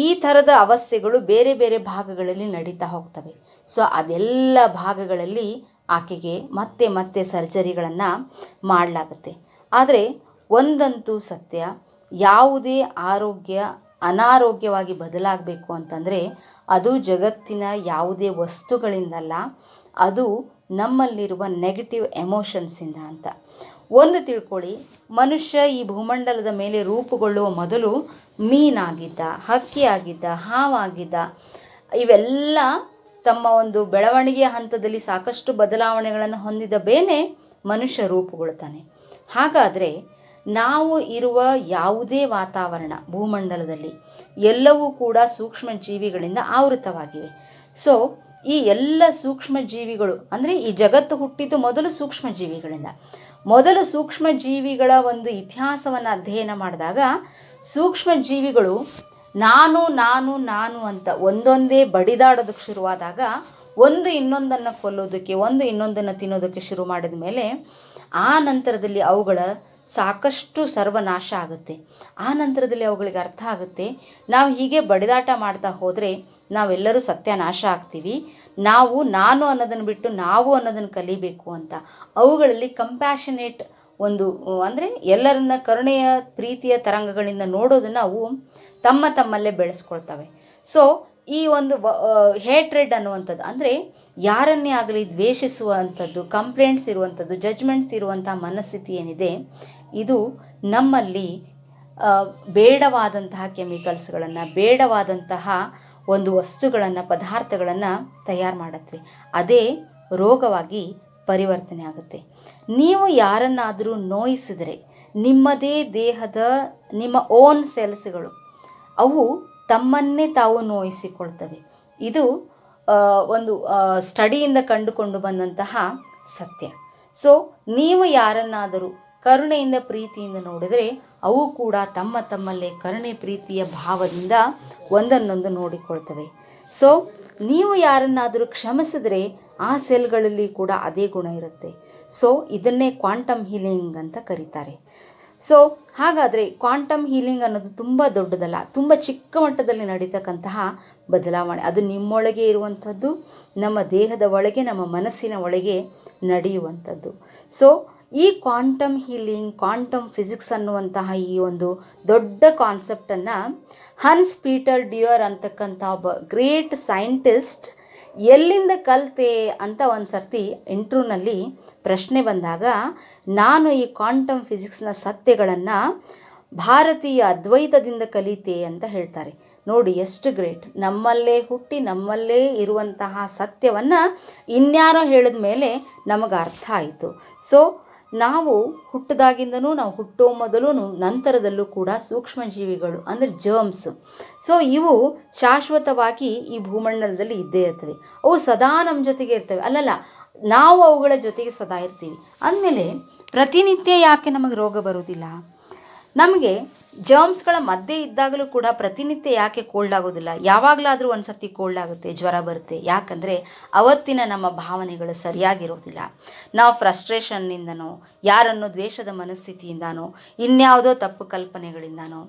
ಈ ಥರದ ಅವಸ್ಥೆಗಳು ಬೇರೆ ಬೇರೆ ಭಾಗಗಳಲ್ಲಿ ನಡೀತಾ ಹೋಗ್ತವೆ. ಸೊ ಅದೆಲ್ಲ ಭಾಗಗಳಲ್ಲಿ ಆಕೆಗೆ ಮತ್ತೆ ಮತ್ತೆ ಸರ್ಜರಿಗಳನ್ನು ಮಾಡಲಾಗುತ್ತೆ. ಆದರೆ ಒಂದಂತೂ ಸತ್ಯ, ಯಾವುದೇ ಆರೋಗ್ಯ ಅನಾರೋಗ್ಯವಾಗಿ ಬದಲಾಗಬೇಕು ಅಂತಂದರೆ ಅದು ಜಗತ್ತಿನ ಯಾವುದೇ ವಸ್ತುಗಳಿಂದಲ್ಲ, ಅದು ನಮ್ಮಲ್ಲಿರುವ ನೆಗೆಟಿವ್ ಎಮೋಷನ್ಸಿಂದ ಅಂತ. ಒಂದು ತಿಳ್ಕೊಳ್ಳಿ, ಮನುಷ್ಯ ಈ ಭೂಮಂಡಲದ ಮೇಲೆ ರೂಪುಗೊಳ್ಳುವ ಮೊದಲು ಮೀನಾಗಿದ್ದ, ಹಕ್ಕಿಯಾಗಿದ್ದ, ಹಾವಾಗಿದ್ದ. ಇವೆಲ್ಲ ತಮ್ಮ ಒಂದು ಬೆಳವಣಿಗೆಯ ಹಂತದಲ್ಲಿ ಸಾಕಷ್ಟು ಬದಲಾವಣೆಗಳನ್ನು ಹೊಂದಿದ ಮೇಲೆ ಮನುಷ್ಯ ರೂಪುಗೊಳ್ತಾನೆ. ಹಾಗಾದರೆ ನಾವು ಇರುವ ಯಾವುದೇ ವಾತಾವರಣ ಭೂಮಂಡಲದಲ್ಲಿ ಎಲ್ಲವೂ ಕೂಡ ಸೂಕ್ಷ್ಮ ಜೀವಿಗಳಿಂದ ಆವೃತವಾಗಿವೆ. ಸೊ ಈ ಎಲ್ಲ ಸೂಕ್ಷ್ಮ ಜೀವಿಗಳು ಅಂದರೆ ಈ ಜಗತ್ತು ಹುಟ್ಟಿದ್ದು ಮೊದಲು ಸೂಕ್ಷ್ಮ ಜೀವಿಗಳಿಂದ. ಮೊದಲು ಸೂಕ್ಷ್ಮ ಜೀವಿಗಳ ಒಂದು ಇತಿಹಾಸವನ್ನು ಅಧ್ಯಯನ ಮಾಡಿದಾಗ ಸೂಕ್ಷ್ಮ ಜೀವಿಗಳು ನಾನು ನಾನು ನಾನು ಅಂತ ಒಂದೊಂದೇ ಬಡಿದಾಡೋದಕ್ಕೆ ಶುರುವಾದಾಗ ಒಂದು ಇನ್ನೊಂದನ್ನು ಕೊಲ್ಲೋದಕ್ಕೆ, ಒಂದು ಇನ್ನೊಂದನ್ನು ತಿನ್ನೋದಕ್ಕೆ ಶುರು ಮಾಡಿದ ಮೇಲೆ ಆ ನಂತರದಲ್ಲಿ ಅವುಗಳ ಸಾಕಷ್ಟು ಸರ್ವನಾಶ ಆಗುತ್ತೆ. ಆ ನಂತರದಲ್ಲಿ ಅವುಗಳಿಗೆ ಅರ್ಥ ಆಗುತ್ತೆ, ನಾವು ಹೀಗೆ ಬಡಿದಾಟ ಮಾಡ್ತಾ ಹೋದರೆ ನಾವೆಲ್ಲರೂ ಸತ್ಯನಾಶ ಆಗ್ತೀವಿ, ನಾವು ನಾನು ಅನ್ನೋದನ್ನು ಬಿಟ್ಟು ನಾವು ಅನ್ನೋದನ್ನು ಕಲಿಬೇಕು ಅಂತ. ಅವುಗಳಲ್ಲಿ ಕಂಪ್ಯಾಷನೇಟ್ ಒಂದು ಅಂದರೆ ಎಲ್ಲರನ್ನ ಕರುಣೆಯ ಪ್ರೀತಿಯ ತರಂಗಗಳಿಂದ ನೋಡೋದನ್ನು ಅವು ತಮ್ಮಲ್ಲೇ ಬೆಳೆಸ್ಕೊಳ್ತವೆ. ಸೊ ಈ ಒಂದು ಹೇಟ್ರೆಡ್ ಅನ್ನುವಂಥದ್ದು ಅಂದರೆ ಯಾರನ್ನೇ ಆಗಲಿ ದ್ವೇಷಿಸುವಂಥದ್ದು, ಕಂಪ್ಲೇಂಟ್ಸ್ ಇರುವಂಥದ್ದು, ಜಜ್ಮೆಂಟ್ಸ್ ಇರುವಂಥ ಮನಸ್ಥಿತಿ ಏನಿದೆ, ಇದು ನಮ್ಮಲ್ಲಿ ಬೇಡವಾದಂತಹ ಕೆಮಿಕಲ್ಸ್ಗಳನ್ನು, ಬೇಡವಾದಂತಹ ಒಂದು ವಸ್ತುಗಳನ್ನು, ಪದಾರ್ಥಗಳನ್ನು ತಯಾರು ಮಾಡುತ್ತವೆ. ಅದೇ ರೋಗವಾಗಿ ಪರಿವರ್ತನೆ ಆಗುತ್ತೆ. ನೀವು ಯಾರನ್ನಾದರೂ ನೋಯಿಸಿದರೆ ನಿಮ್ಮದೇ ದೇಹದ ನಿಮ್ಮ ಓನ್ ಸೆಲ್ಸ್ಗಳು ಅವು ತಮ್ಮನ್ನೇ ತಾವು ನೋಯಿಸಿಕೊಳ್ತವೆ. ಇದು ಒಂದು ಸ್ಟಡಿಯಿಂದ ಕಂಡುಕೊಂಡು ಬಂದಂತಹ ಸತ್ಯ. ಸೊ ನೀವು ಯಾರನ್ನಾದರೂ ಕರುಣೆಯಿಂದ ಪ್ರೀತಿಯಿಂದ ನೋಡಿದರೆ ಅವು ಕೂಡ ತಮ್ಮಲ್ಲೇ ಕರುಣೆ ಪ್ರೀತಿಯ ಭಾವದಿಂದ ಒಂದನ್ನೊಂದು ನೋಡಿಕೊಳ್ತವೆ. ಸೊ ನೀವು ಯಾರನ್ನಾದರೂ ಕ್ಷಮಿಸಿದ್ರೆ ಆ ಸೆಲ್ಗಳಲ್ಲಿ ಕೂಡ ಅದೇ ಗುಣ ಇರುತ್ತೆ. ಸೊ ಇದನ್ನೇ ಕ್ವಾಂಟಮ್ ಹೀಲಿಂಗ್ ಅಂತ ಕರೀತಾರೆ. ಸೊ ಹಾಗಾದರೆ ಕ್ವಾಂಟಮ್ ಹೀಲಿಂಗ್ ಅನ್ನೋದು ತುಂಬ ದೊಡ್ಡದಲ್ಲ, ತುಂಬ ಚಿಕ್ಕ ಮಟ್ಟದಲ್ಲಿ ನಡೀತಕ್ಕಂತಹ ಬದಲಾವಣೆ. ಅದು ನಿಮ್ಮೊಳಗೆ ಇರುವಂಥದ್ದು, ನಮ್ಮ ದೇಹದ ಒಳಗೆ, ನಮ್ಮ ಮನಸ್ಸಿನ ಒಳಗೆ ನಡೆಯುವಂಥದ್ದು. ಸೊ ಈ ಕ್ವಾಂಟಮ್ ಹೀಲಿಂಗ್, ಕ್ವಾಂಟಮ್ ಫಿಸಿಕ್ಸ್ ಅನ್ನುವಂತಹ ಈ ಒಂದು ದೊಡ್ಡ ಕಾನ್ಸೆಪ್ಟನ್ನು ಹನ್ಸ್ ಪೀಟರ್ ಡ್ಯೂಯರ್ ಅಂತಕ್ಕಂಥ ಒಬ್ಬ ಗ್ರೇಟ್ ಸೈಂಟಿಸ್ಟ್ ಎಲ್ಲಿಂದ ಕಲಿತೆ ಅಂತ ಒಂದು ಸರ್ತಿ ಇಂಟ್ರ್ಯೂನಲ್ಲಿ ಪ್ರಶ್ನೆ ಬಂದಾಗ, ನಾನು ಈ ಕ್ವಾಂಟಮ್ ಫಿಸಿಕ್ಸ್ನ ಸತ್ಯಗಳನ್ನು ಭಾರತೀಯ ಅದ್ವೈತದಿಂದ ಕಲಿತೆ ಅಂತ ಹೇಳ್ತಾರೆ. ನೋಡಿ ಎಷ್ಟು ಗ್ರೇಟ್. ನಮ್ಮಲ್ಲೇ ಹುಟ್ಟಿ ನಮ್ಮಲ್ಲೇ ಇರುವಂತಹ ಸತ್ಯವನ್ನು ಇನ್ಯಾರೋ ಹೇಳಿದ ಮೇಲೆ ನಮಗೆ ಅರ್ಥ ಆಯಿತು. ಸೊ ನಾವು ಹುಟ್ಟಿದಾಗಿಂದನೂ, ನಾವು ಹುಟ್ಟೋ ಮೊದಲು ನಂತರದಲ್ಲೂ ಕೂಡ ಸೂಕ್ಷ್ಮ ಜೀವಿಗಳು ಅಂದರೆ ಜರ್ಮ್ಸ್. ಸೊ ಇವು ಶಾಶ್ವತವಾಗಿ ಈ ಭೂಮಂಡಲದಲ್ಲಿ ಇದ್ದೇ ಇರ್ತವೆ. ಅವು ಸದಾ ನಮ್ಮ ಜೊತೆಗೆ ಇರ್ತವೆ. ಅಲ್ಲಲ್ಲ, ನಾವು ಅವುಗಳ ಜೊತೆಗೆ ಸದಾ ಇರ್ತೀವಿ. ಅಂದಮೇಲೆ ಪ್ರತಿನಿತ್ಯ ಯಾಕೆ ನಮಗೆ ರೋಗ ಬರುವುದಿಲ್ಲ? ನಮಗೆ ಜರ್ಮ್ಸ್ಗಳ ಮಧ್ಯೆ ಇದ್ದಾಗಲೂ ಕೂಡ ಪ್ರತಿನಿತ್ಯ ಯಾಕೆ ಕೋಲ್ಡ್ ಆಗೋದಿಲ್ಲ? ಯಾವಾಗಲಾದರೂ ಒಂದು ಸರ್ತಿ ಕೋಲ್ಡ್ ಆಗುತ್ತೆ, ಜ್ವರ ಬರುತ್ತೆ. ಯಾಕಂದರೆ ಅವತ್ತಿನ ನಮ್ಮ ಭಾವನೆಗಳು ಸರಿಯಾಗಿರೋದಿಲ್ಲ. ನಾವು ಫ್ರಸ್ಟ್ರೇಷನ್ನಿಂದನೋ, ಯಾರನ್ನೋ ದ್ವೇಷದ ಮನಸ್ಥಿತಿಯಿಂದನೋ, ಇನ್ಯಾವುದೋ ತಪ್ಪು ಕಲ್ಪನೆಗಳಿಂದನೋ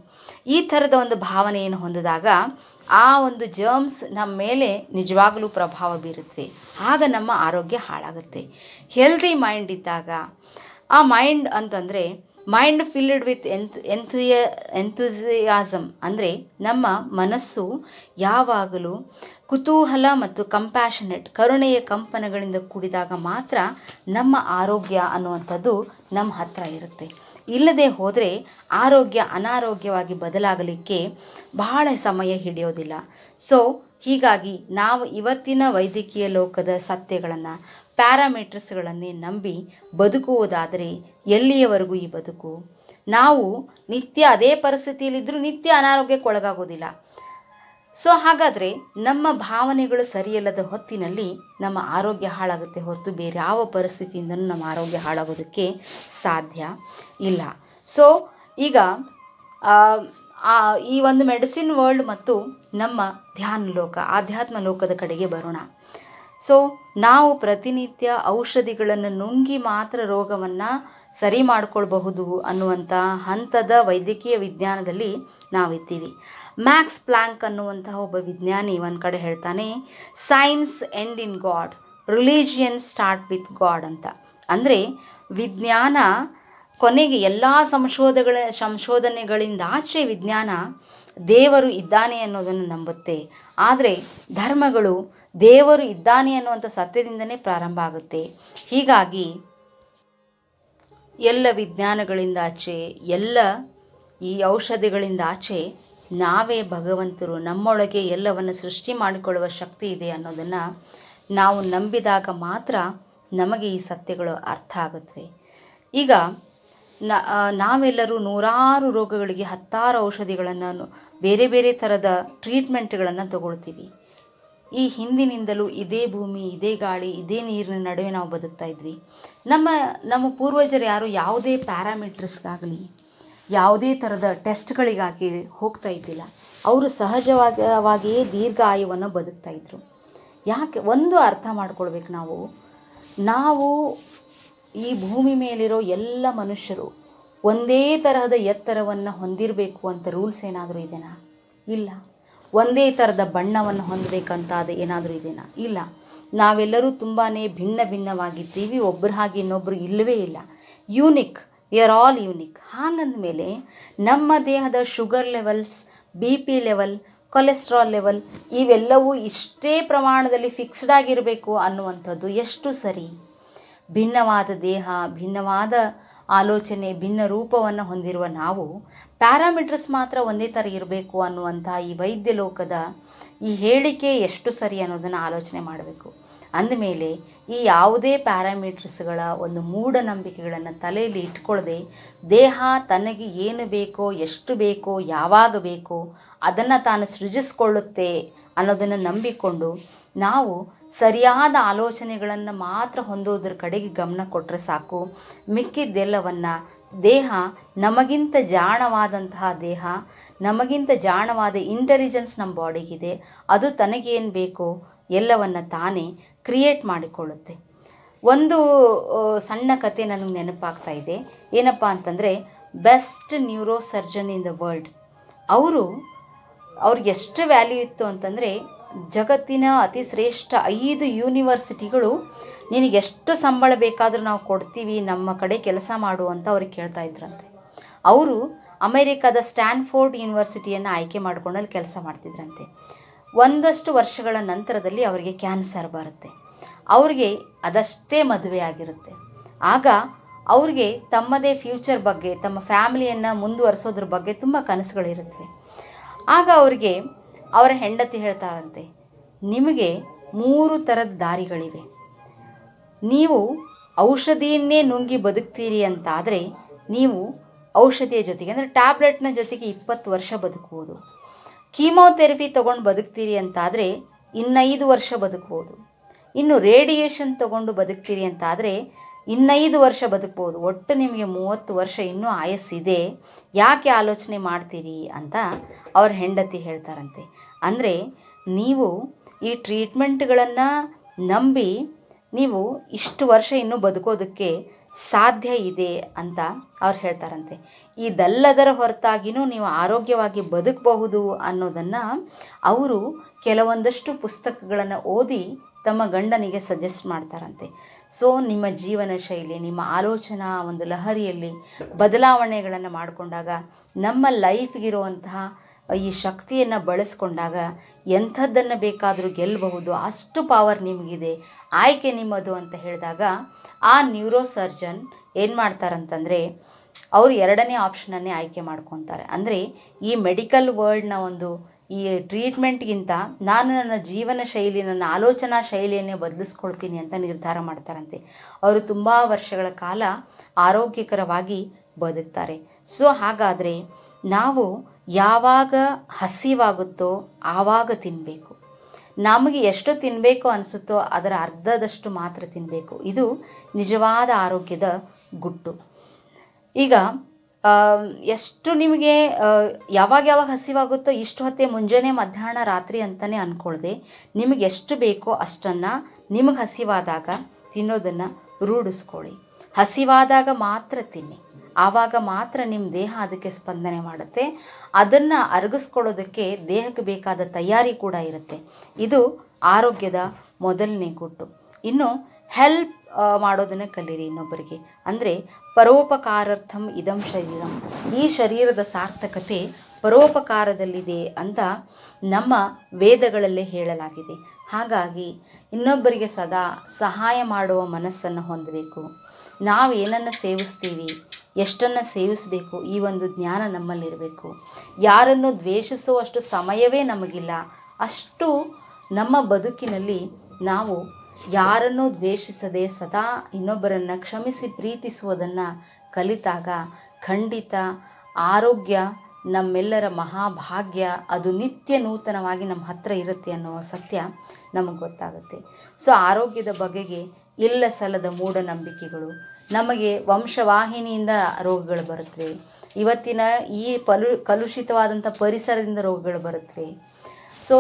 ಈ ಥರದ ಒಂದು ಭಾವನೆಯನ್ನು ಹೊಂದಿದಾಗ ಆ ಒಂದು ಜರ್ಮ್ಸ್ ನಮ್ಮ ಮೇಲೆ ನಿಜವಾಗಲೂ ಪ್ರಭಾವ ಬೀರುತ್ತವೆ. ಆಗ ನಮ್ಮ ಆರೋಗ್ಯ ಹಾಳಾಗುತ್ತೆ. ಹೆಲ್ದಿ ಮೈಂಡ್ ಇದ್ದಾಗ, ಆ ಮೈಂಡ್ ಅಂತಂದರೆ ಮೈಂಡ್ ಫಿಲ್ಡ್ ವಿತ್ ಎಂಥೂಸಿಯಾಸಮ್ ಅಂದರೆ ನಮ್ಮ ಮನಸ್ಸು ಯಾವಾಗಲೂ ಕುತೂಹಲ ಮತ್ತು ಕಂಪ್ಯಾಷನೇಟ್ ಕರುಣೆಯ ಕಂಪನಗಳಿಂದ ಕೂಡಿದಾಗ ಮಾತ್ರ ನಮ್ಮ ಆರೋಗ್ಯ ಅನ್ನುವಂಥದ್ದು ನಮ್ಮ ಹತ್ರ ಇರುತ್ತೆ. ಇಲ್ಲದೆ ಹೋದರೆ ಆರೋಗ್ಯ ಅನಾರೋಗ್ಯವಾಗಿ ಬದಲಾಗಲಿಕ್ಕೆ ಬಹಳ ಸಮಯ ಹಿಡಿಯೋದಿಲ್ಲ. ಸೊ ಹೀಗಾಗಿ ನಾವು ಇವತ್ತಿನ ವೈದ್ಯಕೀಯ ಲೋಕದ ಸತ್ಯಗಳನ್ನು, ಪ್ಯಾರಾಮೀಟರ್ಸ್ಗಳನ್ನೇ ನಂಬಿ ಬದುಕುವುದಾದರೆ ಎಲ್ಲಿಯವರೆಗೂ ಈ ಬದುಕು? ನಾವು ನಿತ್ಯ ಅದೇ ಪರಿಸ್ಥಿತಿಯಲ್ಲಿದ್ದರೂ ನಿತ್ಯ ಅನಾರೋಗ್ಯಕ್ಕೆ ಒಳಗಾಗೋದಿಲ್ಲ. ಸೊ ಹಾಗಾದರೆ ನಮ್ಮ ಭಾವನೆಗಳು ಸರಿಯಲ್ಲದ ಹೊತ್ತಿನಲ್ಲಿ ನಮ್ಮ ಆರೋಗ್ಯ ಹಾಳಾಗುತ್ತೆ ಹೊರತು ಬೇರೆ ಯಾವ ಪರಿಸ್ಥಿತಿಯಿಂದನೂ ನಮ್ಮ ಆರೋಗ್ಯ ಹಾಳಾಗೋದಕ್ಕೆ ಸಾಧ್ಯ ಇಲ್ಲ. ಸೊ ಈಗ ಈ ಒಂದು ಮೆಡಿಸಿನ್ ವರ್ಲ್ಡ್ ಮತ್ತು ನಮ್ಮ ಧ್ಯಾನ ಲೋಕ, ಆಧ್ಯಾತ್ಮ ಲೋಕದ ಕಡೆಗೆ ಬರೋಣ. ಸೊ ನಾವು ಪ್ರತಿನಿತ್ಯ ಔಷಧಿಗಳನ್ನು ನುಂಗಿ ಮಾತ್ರ ರೋಗವನ್ನು ಸರಿ ಮಾಡಿಕೊಳ್ಬಹುದು ಅನ್ನುವಂಥ ಹಂತದ ವೈದ್ಯಕೀಯ ವಿಜ್ಞಾನದಲ್ಲಿ ನಾವಿದ್ದೀವಿ. ಮ್ಯಾಕ್ಸ್ ಪ್ಲ್ಯಾಂಕ್ ಅನ್ನುವಂತಹ ಒಬ್ಬ ವಿಜ್ಞಾನಿ ಒಂದು ಕಡೆ ಹೇಳ್ತಾನೆ, science end in god, religion start with god ಅಂತ. ಅಂದರೆ ವಿಜ್ಞಾನ ಕೊನೆಗೆ ಎಲ್ಲ ಸಂಶೋಧನೆಗಳಿಂದ ಆಚೆ ವಿಜ್ಞಾನ ದೇವರು ಇದ್ದಾನೆ ಅನ್ನೋದನ್ನು ನಂಬುತ್ತೆ. ಆದರೆ ಧರ್ಮಗಳು ದೇವರು ಇದ್ದಾನೆ ಅನ್ನುವಂಥ ಸತ್ಯದಿಂದನೇ ಪ್ರಾರಂಭ ಆಗುತ್ತೆ. ಹೀಗಾಗಿ ಎಲ್ಲ ವಿಜ್ಞಾನಗಳಿಂದ ಆಚೆ, ಎಲ್ಲ ಈ ಔಷಧಿಗಳಿಂದ ಆಚೆ ನಾವೇ ಭಗವಂತರು, ನಮ್ಮೊಳಗೆ ಎಲ್ಲವನ್ನು ಸೃಷ್ಟಿ ಮಾಡಿಕೊಳ್ಳುವ ಶಕ್ತಿ ಇದೆ ಅನ್ನೋದನ್ನು ನಾವು ನಂಬಿದಾಗ ಮಾತ್ರ ನಮಗೆ ಈ ಸತ್ಯಗಳು ಅರ್ಥ ಆಗುತ್ತವೆ. ಈಗ ನಾವೆಲ್ಲರೂ ನೂರಾರು ರೋಗಗಳಿಗೆ ಹತ್ತಾರು ಔಷಧಿಗಳನ್ನು, ಬೇರೆ ಬೇರೆ ಥರದ ಟ್ರೀಟ್ಮೆಂಟ್ಗಳನ್ನು ತಗೊಳ್ತೀವಿ. ಈ ಹಿಂದಿನಿಂದಲೂ ಇದೇ ಭೂಮಿ, ಇದೇ ಗಾಳಿ, ಇದೇ ನೀರಿನ ನಡುವೆ ನಾವು ಬದುಕ್ತಾ ಇದ್ವಿ. ನಮ್ಮ ಪೂರ್ವಜರು ಯಾರು ಯಾವುದೇ ಪ್ಯಾರಾಮೀಟರ್ಸ್ಗಾಗಲಿ, ಯಾವುದೇ ಥರದ ಟೆಸ್ಟ್ಗಳಿಗಾಗಿ ಹೋಗ್ತಾ ಇದ್ದಿಲ್ಲ. ಅವರು ಸಹಜವಾಗಿಯೇ ದೀರ್ಘ ಆಯುವನ್ನು ಬದುಕ್ತಾ ಇದ್ದರು. ಯಾಕೆ? ಒಂದು ಅರ್ಥ ಮಾಡ್ಕೊಳ್ಬೇಕು ನಾವು ಈ ಭೂಮಿ ಮೇಲಿರೋ ಎಲ್ಲ ಮನುಷ್ಯರು ಒಂದೇ ತರಹದ ಎತ್ತರವನ್ನು ಹೊಂದಿರಬೇಕು ಅಂತ ರೂಲ್ಸ್ ಏನಾದರೂ ಇದೆಯಾ? ಇಲ್ಲ. ಒಂದೇ ಥರದ ಬಣ್ಣವನ್ನು ಹೊಂದಬೇಕಂತಾದ ಏನಾದರೂ ಇದೆಯಾ? ಇಲ್ಲ. ನಾವೆಲ್ಲರೂ ತುಂಬಾ ಭಿನ್ನ ಭಿನ್ನವಾಗಿದ್ದೀವಿ. ಒಬ್ಬರ ಹಾಗೆ ಇನ್ನೊಬ್ಬರು ಇಲ್ಲವೇ ಇಲ್ಲ. Unique, we are all unique. ಹಾಗಂದಮೇಲೆ ನಮ್ಮ ದೇಹದ sugar levels, BP level, cholesterol level ಇವೆಲ್ಲವೂ ಇಷ್ಟೇ ಪ್ರಮಾಣದಲ್ಲಿ ಫಿಕ್ಸ್ಡ್ ಆಗಿರಬೇಕು ಅನ್ನುವಂಥದ್ದು ಎಷ್ಟು ಸರಿ? ಭಿನ್ನವಾದ ದೇಹ, ಭಿನ್ನವಾದ ಆಲೋಚನೆ, ಭಿನ್ನ ರೂಪವನ್ನು ಹೊಂದಿರುವ ನಾವು ಪ್ಯಾರಾಮೀಟರ್ಸ್ ಮಾತ್ರ ಒಂದೇ ಥರ ಇರಬೇಕು ಅನ್ನುವಂಥ ಈ ವೈದ್ಯ ಲೋಕದ ಈ ಹೇಳಿಕೆ ಎಷ್ಟು ಸರಿ ಅನ್ನೋದನ್ನು ಆಲೋಚನೆ ಮಾಡಬೇಕು. ಅಂದಮೇಲೆ ಈ ಯಾವುದೇ ಪ್ಯಾರಾಮೀಟರ್ಸ್ಗಳ ಒಂದು ಮೂಢನಂಬಿಕೆಗಳನ್ನು ತಲೆಯಲ್ಲಿ ಇಟ್ಕೊಳ್ಳದೆ, ದೇಹ ತನಗೆ ಏನು ಬೇಕೋ, ಎಷ್ಟು ಬೇಕೋ, ಯಾವಾಗ ಬೇಕೋ ಅದನ್ನು ತಾನು ಸೃಜಿಸ್ಕೊಳ್ಳುತ್ತೆ ಅನ್ನೋದನ್ನು ನಂಬಿಕೊಂಡು ನಾವು ಸರಿಯಾದ ಆಲೋಚನೆಗಳನ್ನು ಮಾತ್ರ ಹೊಂದೋದ್ರ ಕಡೆಗೆ ಗಮನ ಕೊಟ್ಟರೆ ಸಾಕು. ಮಿಕ್ಕಿದ್ದೆಲ್ಲವನ್ನು ದೇಹ, ನಮಗಿಂತ ಜಾಣವಾದಂತಹ ದೇಹ, ನಮಗಿಂತ ಜಾಣವಾದ ಇಂಟೆಲಿಜೆನ್ಸ್ ನಮ್ಮ ಬಾಡಿಗಿದೆ. ಅದು ತನಗೇನು ಬೇಕೋ ಎಲ್ಲವನ್ನು ತಾನೇ ಕ್ರಿಯೇಟ್ ಮಾಡಿಕೊಳ್ಳುತ್ತೆ. ಒಂದು ಸಣ್ಣ ಕತೆ ನನಗೆ ನೆನಪಾಗ್ತಾ ಇದೆ. ಏನಪ್ಪ ಅಂತಂದರೆ, best neuro surgeon in the world, ಅವ್ರಿಗೆ ಎಷ್ಟು ವ್ಯಾಲ್ಯೂ ಇತ್ತು ಅಂತಂದರೆ, ಜಗತ್ತಿನ ಅತಿ ಶ್ರೇಷ್ಠ 5 ಯೂನಿವರ್ಸಿಟಿಗಳು ನಿನಗೆಷ್ಟು ಸಂಬಳ ಬೇಕಾದರೂ ನಾವು ಕೊಡ್ತೀವಿ, ನಮ್ಮ ಕಡೆ ಕೆಲಸ ಮಾಡು ಅಂತ ಅವ್ರಿಗೆ ಕೇಳ್ತಾ ಇದ್ರಂತೆ. ಅವರು ಅಮೆರಿಕದ ಸ್ಟ್ಯಾನ್ಫೋರ್ಡ್ ಯೂನಿವರ್ಸಿಟಿಯನ್ನು ಆಯ್ಕೆ ಮಾಡ್ಕೊಂಡಲ್ಲಿ ಕೆಲಸ ಮಾಡ್ತಿದ್ರಂತೆ. ಒಂದಷ್ಟು ವರ್ಷಗಳ ನಂತರದಲ್ಲಿ ಅವರಿಗೆ ಕ್ಯಾನ್ಸರ್ ಬರುತ್ತೆ. ಅವ್ರಿಗೆ ಅದಷ್ಟೇ ಮದುವೆ ಆಗಿರುತ್ತೆ. ಆಗ ಅವ್ರಿಗೆ ತಮ್ಮದೇ ಫ್ಯೂಚರ್ ಬಗ್ಗೆ, ತಮ್ಮ ಫ್ಯಾಮಿಲಿಯನ್ನು ಮುಂದುವರಿಸೋದ್ರ ಬಗ್ಗೆ ತುಂಬ ಕನಸುಗಳಿರುತ್ತವೆ. ಆಗ ಅವ್ರಿಗೆ ಅವರ ಹೆಂಡತಿ ಹೇಳ್ತಾರಂತೆ, ನಿಮಗೆ 3 ಥರದ ದಾರಿಗಳಿವೆ. ನೀವು ಔಷಧಿಯನ್ನೇ ನುಂಗಿ ಬದುಕ್ತೀರಿ ಅಂತಾದರೆ ನೀವು ಔಷಧಿಯ ಜೊತೆಗೆ, ಅಂದರೆ ಟ್ಯಾಬ್ಲೆಟ್ನ ಜೊತೆಗೆ 20 ವರ್ಷ ಬದುಕ್ಬೋದು. ಕೀಮೋಥೆರಪಿ ತೊಗೊಂಡು ಬದುಕ್ತೀರಿ ಅಂತಾದರೆ 5 ವರ್ಷ ಬದುಕ್ಬೋದು. ಇನ್ನು ರೇಡಿಯೇಷನ್ ತೊಗೊಂಡು ಬದುಕ್ತೀರಿ ಅಂತಾದರೆ 5 ವರ್ಷ ಬದುಕ್ಬೋದು. ಒಟ್ಟು ನಿಮಗೆ 30 ವರ್ಷ ಇನ್ನೂ ಆಯಸ್ಸಿದೆ, ಯಾಕೆ ಆಲೋಚನೆ ಮಾಡ್ತೀರಿ ಅಂತ ಅವ್ರ ಹೆಂಡತಿ ಹೇಳ್ತಾರಂತೆ. ಅಂದರೆ ನೀವು ಈ ಟ್ರೀಟ್ಮೆಂಟ್ಗಳನ್ನು ನಂಬಿ ನೀವು ಇಷ್ಟು ವರ್ಷ ಇನ್ನೂ ಬದುಕೋದಕ್ಕೆ ಸಾಧ್ಯ ಇದೆ ಅಂತ ಅವ್ರು ಹೇಳ್ತಾರಂತೆ. ಇದೆಲ್ಲದರ ಹೊರತಾಗಿಯೂ ನೀವು ಆರೋಗ್ಯವಾಗಿ ಬದುಕಬಹುದು ಅನ್ನೋದನ್ನು ಅವರು ಕೆಲವೊಂದಷ್ಟು ಪುಸ್ತಕಗಳನ್ನು ಓದಿ ತಮ್ಮ ಗಂಡನಿಗೆ ಸಜೆಸ್ಟ್ ಮಾಡ್ತಾರಂತೆ. ಸೊ ನಿಮ್ಮ ಜೀವನ ಶೈಲಿ, ನಿಮ್ಮ ಆಲೋಚನಾ ಒಂದು ಲಹರಿಯಲ್ಲಿ ಬದಲಾವಣೆಗಳನ್ನು ಮಾಡಿಕೊಂಡಾಗ, ನಮ್ಮ ಲೈಫ್ಗಿರುವಂತಹ ಈ ಶಕ್ತಿಯನ್ನು ಬಳಸ್ಕೊಂಡಾಗ ಎಂಥದ್ದನ್ನು ಬೇಕಾದರೂ ಗೆಲ್ಲಬಹುದು. ಅಷ್ಟು ಪವರ್ ನಿಮಗಿದೆ, ಆಯ್ಕೆ ನಿಮ್ಮದು ಅಂತ ಹೇಳಿದಾಗ ಆ ನ್ಯೂರೋ ಸರ್ಜನ್ ಏನು ಮಾಡ್ತಾರಂತಂದರೆ, ಅವರು 2ನೇ ಆಪ್ಷನನ್ನೇ ಆಯ್ಕೆ ಮಾಡ್ಕೊತಾರೆ. ಅಂದರೆ ಈ ಮೆಡಿಕಲ್ ವರ್ಲ್ಡ್ನ ಒಂದು ಈ ಟ್ರೀಟ್ಮೆಂಟ್ಗಿಂತ ನಾನು ನನ್ನ ಜೀವನ ಶೈಲಿ, ನನ್ನ ಆಲೋಚನಾ ಶೈಲಿಯನ್ನೇ ಬದಲಿಸ್ಕೊಳ್ತೀನಿ ಅಂತ ನಿರ್ಧಾರ ಮಾಡ್ತಾರಂತೆ. ಅವರು ತುಂಬ ವರ್ಷಗಳ ಕಾಲ ಆರೋಗ್ಯಕರವಾಗಿ ಬದುಕ್ತಾರೆ. ಸೊ ಹಾಗಾದರೆ ನಾವು ಯಾವಾಗ ಹಸಿವಾಗುತ್ತೋ ಆವಾಗ ತಿನ್ನಬೇಕು. ನಮಗೆ ಎಷ್ಟು ತಿನ್ನಬೇಕು ಅನಿಸುತ್ತೋ ಅದರ ಅರ್ಧದಷ್ಟು ಮಾತ್ರ ತಿನ್ನಬೇಕು. ಇದು ನಿಜವಾದ ಆರೋಗ್ಯದ ಗುಟ್ಟು. ಈಗ ಎಷ್ಟು ನಿಮಗೆ ಯಾವಾಗ ಹಸಿವಾಗುತ್ತೋ ಇಷ್ಟು ಹೊತ್ತೇ, ಮುಂಜಾನೆ, ಮಧ್ಯಾಹ್ನ, ರಾತ್ರಿ ಅಂತಲೇ ಅಂದ್ಕೊಳ್ದೆ ನಿಮಗೆ ಎಷ್ಟು ಬೇಕೋ ಅಷ್ಟನ್ನು ನಿಮಗೆ ಹಸಿವಾದಾಗ ತಿನ್ನೋದನ್ನು ರೂಢಿಸ್ಕೊಳ್ಳಿ. ಹಸಿವಾದಾಗ ಮಾತ್ರ ತಿನ್ನಿ, ಆವಾಗ ಮಾತ್ರ ನಿಮ್ಮ ದೇಹ ಅದಕ್ಕೆ ಸ್ಪಂದನೆ ಮಾಡುತ್ತೆ. ಅದನ್ನು ಅರಗಿಸ್ಕೊಳ್ಳೋದಕ್ಕೆ ದೇಹಕ್ಕೆ ಬೇಕಾದ ತಯಾರಿ ಕೂಡ ಇರುತ್ತೆ. ಇದು ಆರೋಗ್ಯದ ಮೊದಲನೇ ಗುಟ್ಟು. ಇನ್ನು ಹೆಲ್ಪ್ ಮಾಡೋದನ್ನು ಕಲೀರಿ ಇನ್ನೊಬ್ಬರಿಗೆ. ಅಂದರೆ ಪರೋಪಕಾರಾರ್ಥಂ ಇದಂ ಶರೀರಂ, ಈ ಶರೀರದ ಸಾರ್ಥಕತೆ ಪರೋಪಕಾರದಲ್ಲಿದೆ ಅಂತ ನಮ್ಮ ವೇದಗಳಲ್ಲೇ ಹೇಳಲಾಗಿದೆ. ಹಾಗಾಗಿ ಇನ್ನೊಬ್ಬರಿಗೆ ಸದಾ ಸಹಾಯ ಮಾಡುವ ಮನಸ್ಸನ್ನು ಹೊಂದಬೇಕು. ನಾವು ಏನನ್ನು ಸೇವಿಸ್ತೀವಿ, ಎಷ್ಟನ್ನು ಸೇವಿಸಬೇಕು, ಈ ಒಂದು ಜ್ಞಾನ ನಮ್ಮಲ್ಲಿರಬೇಕು. ಯಾರನ್ನು ದ್ವೇಷಿಸುವಷ್ಟು ಸಮಯವೇ ನಮಗಿಲ್ಲ. ಅಷ್ಟು ನಮ್ಮ ಬದುಕಿನಲ್ಲಿ ನಾವು ಯಾರನ್ನೂ ದ್ವೇಷಿಸದೆ ಸದಾ ಇನ್ನೊಬ್ಬರನ್ನು ಕ್ಷಮಿಸಿ ಪ್ರೀತಿಸುವುದನ್ನು ಕಲಿತಾಗ ಖಂಡಿತ ಆರೋಗ್ಯ ನಮ್ಮೆಲ್ಲರ ಮಹಾಭಾಗ್ಯ, ಅದು ನಿತ್ಯ ನೂತನವಾಗಿ ನಮ್ಮ ಹತ್ರ ಇರುತ್ತೆ ಅನ್ನುವ ಸತ್ಯ ನಮಗೆ ಗೊತ್ತಾಗುತ್ತೆ. ಸೊ ಆರೋಗ್ಯದ ಬಗೆಗೆ ಇಲ್ಲ ಸಲ್ಲದ ಮೂಢನಂಬಿಕೆಗಳು, ನಮಗೆ ವಂಶವಾಹಿನಿಯಿಂದ ರೋಗಗಳು ಬರುತ್ತವೆ. ಇವತ್ತಿನ ಈ ಕಲುಷಿತವಾದಂಥ ಪರಿಸರದಿಂದ ರೋಗಗಳು ಬರುತ್ತವೆ. ಸೊ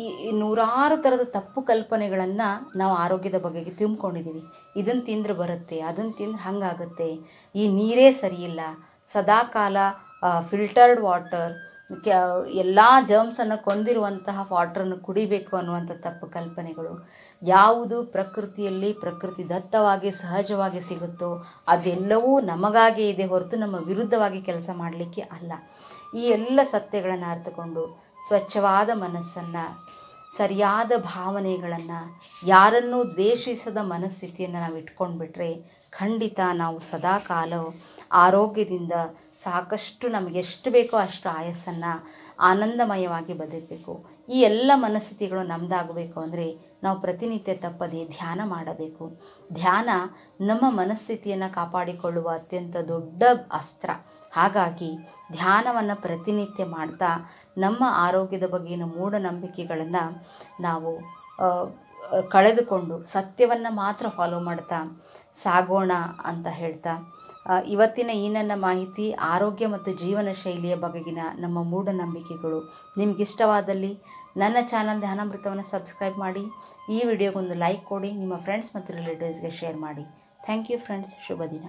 ಈ ನೂರಾರು ಥರದ ತಪ್ಪು ಕಲ್ಪನೆಗಳನ್ನು ನಾವು ಆರೋಗ್ಯದ ಬಗೆಗೆ ತುಂಬಿಕೊಂಡಿದ್ದೀವಿ. ಇದನ್ನು ತಿಂದರೆ ಬರುತ್ತೆ, ಅದನ್ನು ತಿಂದ್ರೆ ಹಾಗಾಗುತ್ತೆ, ಈ ನೀರೇ ಸರಿಯಿಲ್ಲ, ಸದಾಕಾಲ ಫಿಲ್ಟರ್ಡ್ ವಾಟರ್, ಎಲ್ಲ ಜರ್ಮ್ಸನ್ನು ಕೊಂದಿರುವಂತಹ ವಾಟ್ರನ್ನು ಕುಡಿಬೇಕು ಅನ್ನುವಂಥ ತಪ್ಪು ಕಲ್ಪನೆಗಳು. ಯಾವುದು ಪ್ರಕೃತಿಯಲ್ಲಿ ಪ್ರಕೃತಿ ದತ್ತವಾಗಿ ಸಹಜವಾಗಿ ಸಿಗುತ್ತೋ ಅದೆಲ್ಲವೂ ನಮಗಾಗೇ ಇದೆ ಹೊರತು ನಮ್ಮ ವಿರುದ್ಧವಾಗಿ ಕೆಲಸ ಮಾಡಲಿಕ್ಕೆ ಅಲ್ಲ. ಈ ಎಲ್ಲ ಸತ್ಯಗಳನ್ನು ಅರ್ಥಕೊಂಡು ಸ್ವಚ್ಛವಾದ ಮನಸ್ಸನ್ನು, ಸರಿಯಾದ ಭಾವನೆಗಳನ್ನು, ಯಾರನ್ನೂ ದ್ವೇಷಿಸದ ಮನಸ್ಥಿತಿಯನ್ನು ನಾವು ಇಟ್ಕೊಂಡ್ಬಿಟ್ರೆ ಖಂಡಿತ ನಾವು ಸದಾಕಾಲ ಆರೋಗ್ಯದಿಂದ ಸಾಕಷ್ಟು ನಮಗೆ ಎಷ್ಟು ಬೇಕೋ ಅಷ್ಟು ಆಯಸ್ಸನ್ನು ಆನಂದಮಯವಾಗಿ ಬದುಕಬೇಕು. ಈ ಎಲ್ಲ ಮನಸ್ಥಿತಿಗಳು ನಮ್ಮದಾಗಬೇಕು ಅಂದರೆ ನಾವು ಪ್ರತಿನಿತ್ಯ ತಪ್ಪದೆ ಧ್ಯಾನ ಮಾಡಬೇಕು. ಧ್ಯಾನ ನಮ್ಮ ಮನಸ್ಥಿತಿಯನ್ನು ಕಾಪಾಡಿಕೊಳ್ಳುವ ಅತ್ಯಂತ ದೊಡ್ಡ ಅಸ್ತ್ರ. ಹಾಗಾಗಿ ಧ್ಯಾನವನ್ನು ಪ್ರತಿನಿತ್ಯ ಮಾಡ್ತಾ ನಮ್ಮ ಆರೋಗ್ಯದ ಬಗೆಗಿನ ಮೂಢನಂಬಿಕೆಗಳನ್ನು ನಾವು ಕಳೆದುಕೊಂಡು ಸತ್ಯವನ್ನು ಮಾತ್ರ ಫಾಲೋ ಮಾಡ್ತಾ ಸಾಗೋಣ ಅಂತ ಹೇಳ್ತಾ, ಇವತ್ತಿನ ಈ ನನ್ನ ಮಾಹಿತಿ ಆರೋಗ್ಯ ಮತ್ತು ಜೀವನ ಶೈಲಿಯ ಬಗೆಗಿನ ನಮ್ಮ ಮೂಢನಂಬಿಕೆಗಳು ನಿಮಗಿಷ್ಟವಾದಲ್ಲಿ ನನ್ನ ಚಾನಲ್ ಧ್ಯಾನಾಮೃತವನ್ನು ಸಬ್ಸ್ಕ್ರೈಬ್ ಮಾಡಿ, ಈ ವಿಡಿಯೋಗೊಂದು ಲೈಕ್ ಕೊಡಿ, ನಿಮ್ಮ ಫ್ರೆಂಡ್ಸ್ ಮತ್ತು ರಿಲೇಟಿವ್ಸ್ಗೆ ಶೇರ್ ಮಾಡಿ. Thank you friends. ಶುಭ ದಿನ.